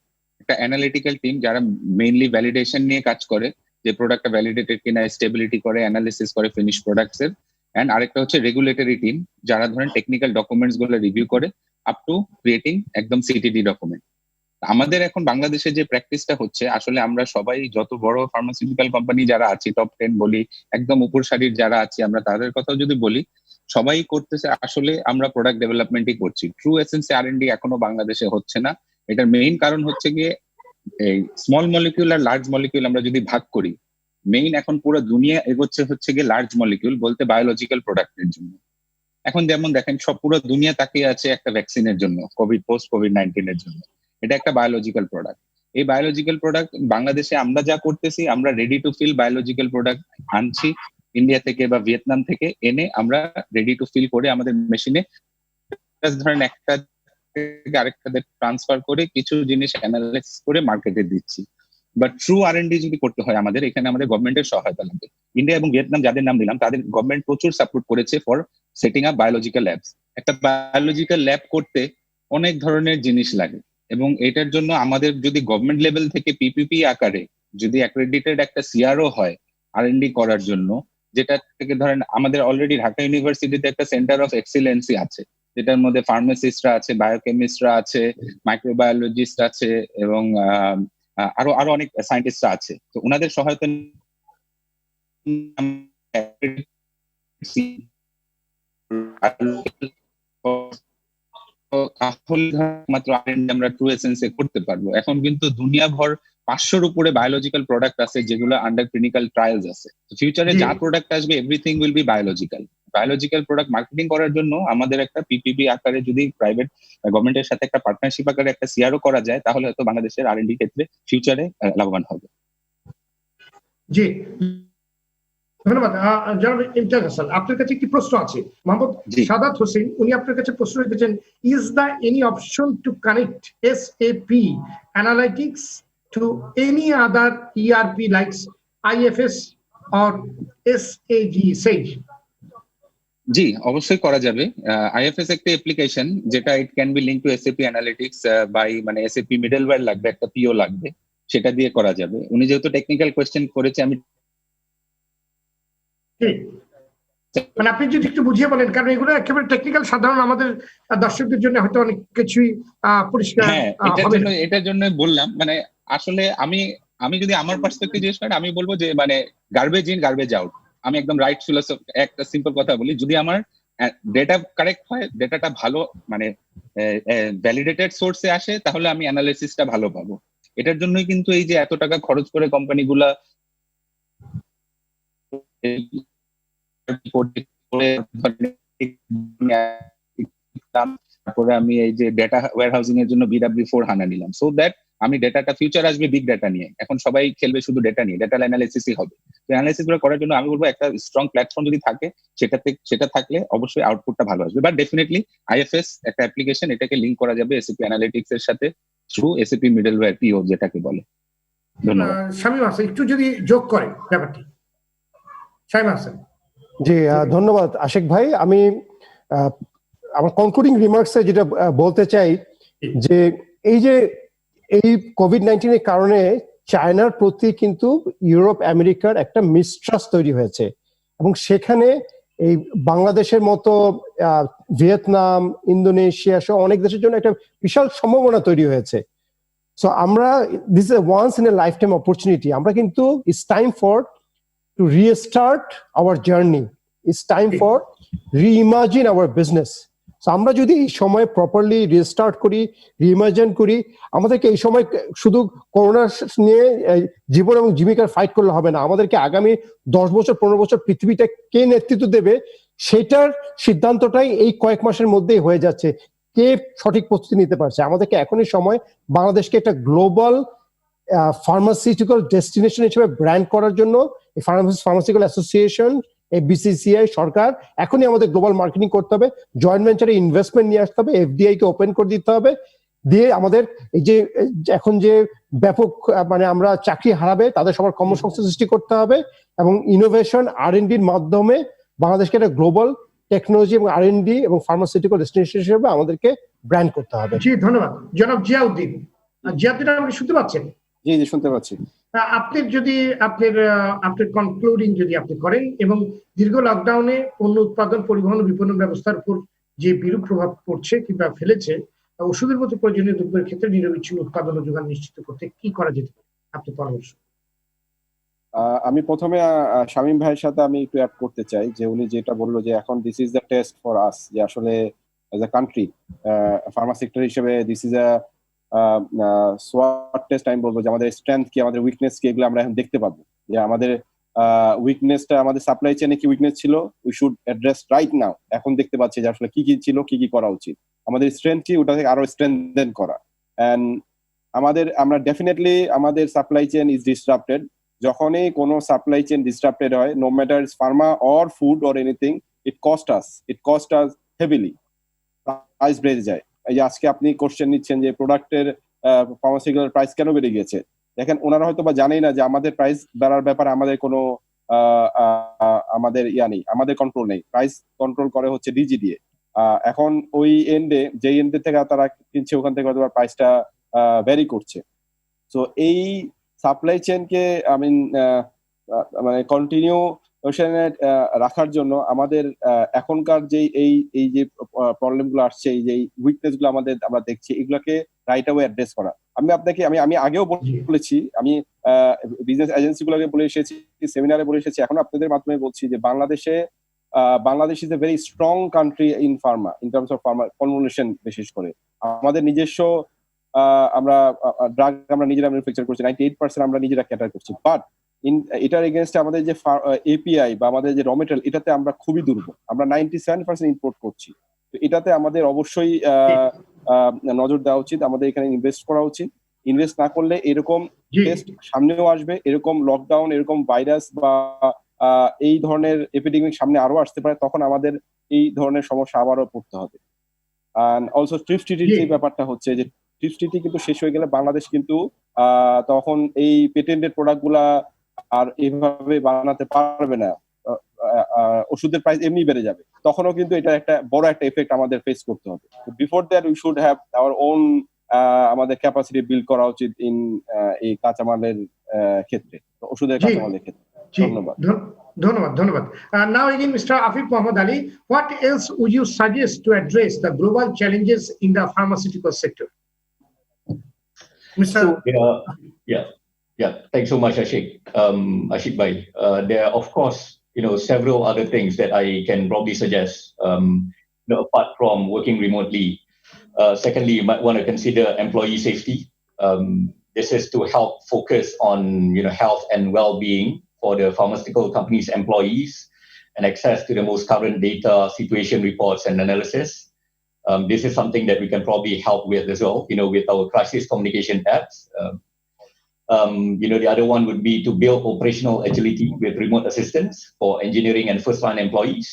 একটা অ্যানালিটিক্যাল টিম, যারা মেইনলি ভ্যালিডেশন নিয়ে কাজ করে, যে প্রোডাক্টটা ভ্যালিডেটেড কিনা স্টেবিলিটি করে, অ্যানালিসিস করে ফিনিশ প্রোডাক্টস এর। এন্ড আরেকটা হচ্ছে রেগুলেটরি টিম, যারা ধরেন টেকনিক্যাল ডকুমেন্টস গুলো রিভিউ করে আপ টু ক্রিয়েটিং একদম সিটিডি ডকুমেন্ট। আমাদের এখন বাংলাদেশে যে প্র্যাকটিসটা হচ্ছে, আসলে আমরা সবাই যত বড় ফার্মাসিউটিক্যাল কোম্পানি যারা আছি, টপ 10 বলি, একদম উপর সারির যারা আছি আমরা, তাদের কথাও যদি বলি, সবাই করতেছে আসলে আমরা প্রোডাক্ট ডেভেলপমেন্টই করছি। ট্রু এসেন্সে R&D এখনো বাংলাদেশে হচ্ছে না। এটার মেইন কারণ হচ্ছে গিয়ে এই স্মল মলিকিউল আর লার্জ মলিকিউল আমরা যদি ভাগ করি, মেইন এখন পুরো দুনিয়া এগোচ্ছে হচ্ছে গিয়ে লার্জ মলিকিউল, বলতে বায়োলজিক্যাল প্রোডাক্টের জন্য। এখন যেমন দেখেন সব পুরো দুনিয়া তাকিয়ে আছে একটা ভ্যাকসিনের জন্য, কোভিড-19 এর জন্য। এটা একটা বায়োলজিক্যাল প্রোডাক্ট। এই বায়োলজিক্যাল প্রোডাক্ট বাংলাদেশে আমরা যা করতেছি, আমরা ready to fill biological product আনছি ইন্ডিয়া থেকে বা ভিয়েতনাম থেকে, এনে আমরা রেডি টু ফিল করে আমাদের মেশিনে ধরেন একটা থেকে আরেকটাতে ট্রান্সফার করে কিছু জিনিস অ্যানালাইসিস করে মার্কেটে দিচ্ছি। বাট ট্রু R&D যদি করতে হয় এখানে আমাদের গভর্নমেন্টের সহায়তা লাগবে। ইন্ডিয়া এবং ভিয়েতনাম যাদের নাম দিলাম, তাদের গভর্নমেন্ট প্রচুর সাপোর্ট করেছে for setting up biological labs. একটা বায়োলজিক্যাল ল্যাব করতে অনেক ধরনের জিনিস লাগে, এবং এটার জন্য আমাদের যদি গভর্নমেন্ট লেভেল থেকে পিপিপি আকারে যদি অ্যাক্রেডিটেড একটা সিআরও হয় আর&ডি করার জন্য, যেটা থেকে ধরেন আমাদের অলরেডি ঢাকা ইউনিভার্সিটিতে একটা সেন্টার অফ এক্সিলেন্সি আছে, যেটার মধ্যে ফার্মাসিস্টরা আছে, বায়োকেমিস্টরা আছে, মাইক্রোবায়োলজিস্ট আছে, এবং আরো আরো অনেক সায়েন্টিস্টরা আছে। তো ওনাদের সহায়তা মাত্র আমরা ট্রু এসেন্সে করতে পারবো। এখন কিন্তু দুনিয়া ভর 500-র উপরে বায়োলজিক্যাল প্রোডাক্ট আছে যেগুলো আন্ডার ক্লিনিক্যাল ট্রায়ালস আছে। ফিউচারে যা প্রোডাক্ট আসবে everything will be biological. Biological product marketing করার জন্য আমাদের একটা পিপিপি আকারে যদি প্রাইভেট গভর্নমেন্টের সাথে একটা পার্টনারশিপ আকারে একটা সিআরও করা যায়, তাহলে হয়তো বাংলাদেশের আর&ডি ক্ষেত্রে ফিউচারে লাভবান হবে। জি, ধন্যবাদ। জনাব ইমতিয়াজ হাসান, আপনার কাছে একটি প্রশ্ন আছে। মোহাম্মদ সাদাত হোসেন উনি আপনার কাছে প্রশ্ন রেখেছেন, is the any option to connect SAP analytics to any other ERP likes IFS or SAG Sage? জি, অবশ্যই করা যাবে। আইএফএস একটা অ্যাপ্লিকেশন যেটা it can be link to SAP analytics by, মানে এসএপি মিডলওয়্যার লাগবে, একটা পিও লাগবে, সেটা দিয়ে করা যাবে। উনি যেহেতু টেকনিক্যাল কোয়েশ্চেন করেছে, আমি মানে আপনি যদি একটু বুঝিয়ে বলেন, কারণ এগুলো একেবারে টেকনিক্যাল, সাধারণ আমাদের দর্শকদের জন্য হয়তো অনেক কিছুই পরিষ্কার হবে। এটার জন্য বললাম, মানে আসলে আমি যদি আমার পার্সপেক্টিভ জিজ্ঞেস করেন, আমি বলবো যে মানে গার্বেজ ইন গার্বেজ আউট। আমি একদম রাইট ফিলোসফি, একটা সিম্পল কথা বলি, যদি আমার ডেটা কারেক্ট হয়, ডেটাটা ভালো মানে ভ্যালিডেটেড সোর্সে আসে, তাহলে আমি অ্যানালিসিসটা ভালো পাবো। এটার জন্যই কিন্তু এই যে এত টাকা খরচ করে কোম্পানিগুলা তারপরে আমি এই যে ডেটা ওয়্যারহাউজিং এর জন্য BW4 HANA নিলাম, সো দ্যাট আমি ডেটাটা ফিউচার আসবে বিগ ডেটা নিয়ে। এখন সবাই খেলবে শুধু ডেটা নিয়ে, ডেটা অ্যানালাইসিসই হবে। তো অ্যানালাইসিস গুলো করার জন্য আমি বলবো একটা স্ট্রং প্ল্যাটফর্ম যদি থাকে, সেটা থাকলে অবশ্যই আউটপুটটা ভালো আসবে। বাট ডেফিনেটলি আইএফএস একটা অ্যাপ্লিকেশন, এটাকে লিংক করা যাবে এসএপি অ্যানালিটিক্স এর সাথে থ্রু এসএপি মিডলওয়্যার পিও যেটাকে বলে। ধন্যবাদ। শামীম হাসান একটু যদি যোগ করেন ব্যাপারটি। শামীম হাসান। জি, ধন্যবাদ আশিক ভাই। আমি আমার কনক্লুডিং রিমার্কসে যেটা বলতে চাই, যে এই কোভিড-19 এর কারণে চায়নার প্রতি কিন্তু ইউরোপ আমেরিকার একটা মিসট্রাস্ট তৈরি হয়েছে, এবং সেখানে এই বাংলাদেশের মতো ভিয়েতনাম, ইন্দোনেশিয়া সহ অনেক দেশের জন্য একটা বিশাল সম্ভাবনা তৈরি হয়েছে। সো আমরা, this is once in a lifetime opportunity. আমরা কিন্তু it's time for to restart our journey, it's time for reimagine our business. আমরা যদি এই সময় প্রপারলি রিস্টার্ট করি, রিইমাজিন করি, আমাদেরকে এই সময় শুধু করোনা নিয়ে জীবন এবং জীবিকার ফাইট করলে হবে না। আমাদেরকে আগামী 10 বছর 15 বছর পৃথিবীটা কে নেতৃত্ব দেবে, সেটার সিদ্ধান্তটাই এই কয়েক মাসের মধ্যেই হয়ে যাচ্ছে। কে সঠিক প্রস্তুতি নিতে পারছে। আমাদেরকে এখনই সময় বাংলাদেশকে একটা গ্লোবাল ফার্মাসিউটিক্যাল ডেস্টিনেশন হিসেবে ব্র্যান্ড করার জন্য ফার্মাসিউটিক্যাল অ্যাসোসিয়েশন, এই বিসিসিআই, সরকার এখনই আমাদের গ্লোবাল মার্কেটিং করতে হবে, জয়েন্ট ভেঞ্চারে ইনভেস্টমেন্ট নিয়ে আসতে হবে, এফডিআই কে ওপেন করে দিতে হবে, দিয়ে আমাদের এই যে এখন যে ব্যাপক মানে আমরা চাকরি হারাবে তাদের সবার কর্মসংস্থান সৃষ্টি করতে হবে, এবং ইনোভেশন আর&ডির মাধ্যমে বাংলাদেশকে একটা গ্লোবাল টেকনোলজি এবং আর&ডি এবং ফার্মাসিউটিক্যাল ডেস্টিনেশন হিসেবে আমাদেরকে ব্র্যান্ড করতে হবে। জি, ধন্যবাদ। জনাব জিয়াউদ্দিন, জিয়াউদ্দিন আমাকে শুনতে পাচ্ছেন? জি জি, শুনতে পাচ্ছি। আপনি যদি আপনার কনক্লুডিং যদি আপনি করেন, এবং দীর্ঘ লকডাউনে পণ্য উৎপাদন, পরিবহন ও বিপণন ব্যবস্থার উপর যে বিরূপ প্রভাব পড়ছে কিংবা ফেলেছে, ওষুধের মতো প্রয়োজনীয় দ্রব্যের ক্ষেত্রে নিরবিচ্ছিন্ন উৎপাদন ও যোগান নিশ্চিত করতে কি করা যেতে পারে, আপনার পরামর্শ? আমি প্রথমে শামীম ভাইয়ের সাথে আমি একটু অ্যাড করতে চাই, যে উনি যেটা বললো যে এখন this is the test for us, যে আসলে as a country Pharma sector হিসেবে this is a Swat test. আমি বলবো যে আমাদের স্ট্রেংথ কি, আমাদের উইকনেস কি, এগুলো আমরা এখন দেখতে পাবো। যে আমাদের উইকনেসটা, আমাদের সাপ্লাই চেনে কি উইকনেস ছিল, we should address right now. এখন দেখতে পাচ্ছি যে আসলে কি কি ছিল, কি কি করা উচিত। আমাদের স্ট্রেংথ কি, ওটাকে আরো স্ট্রেংথেন করা। এন্ড আমরা ডেফিনেটলি আমাদের সাপ্লাই চেন ইজ ডিসরাপ্টেড। যখনই কোনো সাপ্লাই চেন ডিসরাপ্টেড হয়, no matter pharma or food or anything, it cost us heavily, price বেড়ে যায়। এই যে আজকে আপনি কোশ্চেন নিচ্ছেন যে প্রোডাক্টের ফার্মাসিউটিক্যাল প্রাইস কেন বেড়ে গেছে, দেখেন ওনারা হয়তো বা জানেই না যে আমাদের প্রাইস বাড়ার ব্যাপারে আমাদের কোনো আমাদের নেই, আমাদের কন্ট্রোল নেই। প্রাইস কন্ট্রোল করে হচ্ছে ডিজি দিয়ে। এখন ওই এন্ডে, যে এন্ডে থেকে তারা কিনছে, ওখান থেকে হয়তো প্রাইসটা ভ্যারি করছে। তো এই সাপ্লাই চেনকে মানে কন্টিনিউশনে রাখার জন্য আমাদের এখনকার যে এই যে প্রবলেম গুলো আসছে, এই যে উইকনেস গুলো আমরা দেখছি, এগুলোকে রাইট অ্যাওয়ে অ্যাড্রেস করা। আমি আগেও বলেছি, আমি বিজনেস এজেন্সি গুলোকে বলে এসেছি, সেমিনারে বলে এসেছি, এখন আপনাদের মাধ্যমে বলছি যে Bangladesh is a very strong country in Pharma, in terms of Pharma formulation. বিশেষ করে আমাদের নিজস্ব ড্রাগ আমরা নিজেরা ম্যানুফ্যাকচার করছি, 98% আমরা নিজেরা ক্যাটার করছি। বাট এটার এগেনস্টে আমাদের যে এপিআই বা আমাদের যে র মেটেরিয়াল, এটাতে আমরা খুবই দুর্বল। আমরা 97% ইম্পোর্ট করছি। তো এটাতে আমাদের অবশ্যই নজর দেওয়া উচিত, আমাদের এখানে ইনভেস্ট করা উচিত। ইনভেস্ট না করলে এরকম টেস্ট সামনেও আসবে, এরকম লকডাউন, এরকম ভাইরাস বা এই ধরনের এপিডেমিক সামনে আরো আসতে পারে, তখন আমাদের এই ধরনের সমস্যা আবারও পড়তে হবে। আর অলসো ট্রিপস যে ব্যাপারটা হচ্ছে, যে ট্রিপস কিন্তু শেষ হয়ে গেলে বাংলাদেশ কিন্তু তখন এই পেটেন্টেড প্রোডাক্ট গুলা আর এইভাবে বানাতে পারবে না। ওষুধের প্রাইস এমনি বেড়ে যাবে, তখনও কিন্তু এটা একটা বড় একটা এফেক্ট আমাদের ফেস করতে হবে। Before that we should have our own, আমাদের ক্যাপাসিটি বিল্ড করা উচিত ইন এই কাঁচামালের ক্ষেত্রে, ওষুধের কাঁচামালের ক্ষেত্রে। ধন্যবাদ। Now again, Mr. Afif Mohammed Ali, what else would you suggest to address the global challenges in the pharmaceutical sector? Mr. Yeah. Thanks so much, Ashik Bhai. There are, of course, several other things that I can probably suggest, apart from working remotely. Secondly, you might want to consider employee safety. This is to help focus on, health and well-being for the pharmaceutical company's employees and access to the most current data, situation reports, and analysis. This is something that we can probably help with as well, with our crisis communication apps. The other one would be to build operational agility with remote assistance for engineering and first-line employees.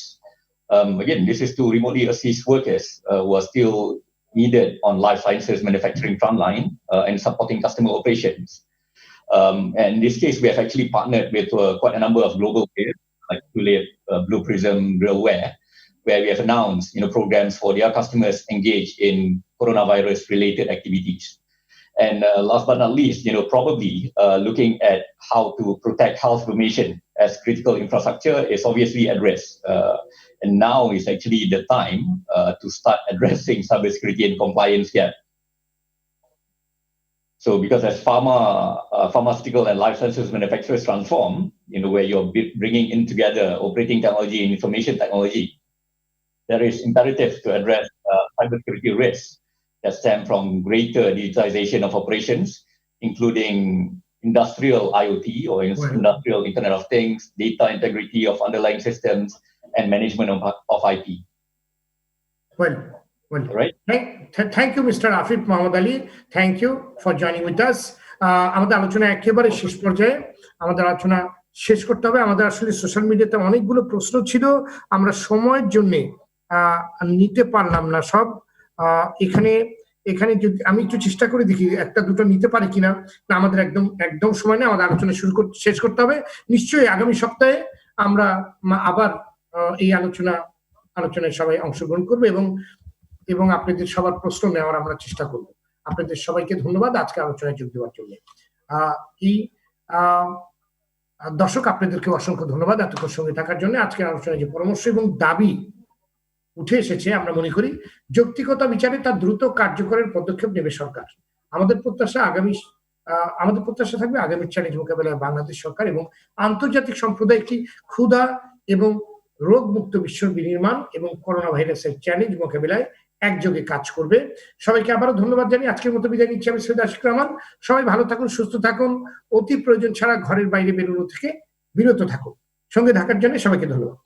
Again, this is to remotely assist workers who are still needed on life sciences manufacturing frontline and supporting customer operations. And in this case, we have actually partnered with quite a number of global players like Tulip, Blue Prism, Realware, where we have announced, programs for their customers engaged in coronavirus-related activities. And last but not least, probably looking at how to protect health information as critical infrastructure is obviously addressed. And now is actually the time to start addressing cybersecurity and compliance gap. So because as pharmaceutical and life sciences manufacturers transform, where you're bringing in together operating technology and information technology, there is imperative to address cybersecurity risks that stem from greater digitization of operations, including industrial IoT or industrial Internet of Things, data integrity of underlying systems, and management of IP. Well, right. Thank you, Mr. Afif Mohammed Ali. Thank you for joining with us. আমাদের আলোচনা একেবারে শেষ পর্যায়ে, আমাদের আলোচনা শেষ করতে হবে। আমাদের আসলে সোশ্যাল মিডিয়াতে অনেকগুলো প্রশ্ন ছিল, আমরা সময়ের জন্য নিতে পারলাম না সব। এখানে যদি আমি একটু চেষ্টা করে দেখি একটা দুটো নিতে পারি কিনা। না, আমাদের একদম সময় নেই, আমাদের আলোচনা শেষ করতে হবে। নিশ্চয়ই আগামী সপ্তাহে আমরা আবার এই আলোচনায় সবাই অংশগ্রহণ করবে এবং আপনাদের সবার প্রশ্ন নেওয়ার আমরা চেষ্টা করব। আপনাদের সবাইকে ধন্যবাদ আজকে আলোচনায় যোগ দেওয়ার জন্য। দর্শক, আপনাদেরকে অসংখ্য ধন্যবাদ এতক্ষণ সঙ্গে থাকার জন্য। আজকের আলোচনায় যে পরামর্শ এবং দাবি উঠে এসেছে, আমরা মনে করি যৌক্তিকতা বিচারে তার দ্রুত কার্যকরের পদক্ষেপ নেবে সরকার। আমাদের প্রত্যাশা থাকবে আগামীর চ্যালেঞ্জ মোকাবেলায় বাংলাদেশ সরকার এবং আন্তর্জাতিক সম্প্রদায় একটি ক্ষুধা এবং রোগ মুক্ত বিশ্ব বিনির্মাণ এবং করোনা ভাইরাসের চ্যালেঞ্জ মোকাবেলায় একযোগে কাজ করবে। সবাইকে আবারও ধন্যবাদ জানিয়ে আজকের মতো বিদায় নিচ্ছি। আমি সৈয়দ আশিক রহমান। সবাই ভালো থাকুন, সুস্থ থাকুন, অতি প্রয়োজন ছাড়া ঘরের বাইরে বেরোনো থেকে বিরত থাকুন। সঙ্গে থাকার জন্য সবাইকে ধন্যবাদ।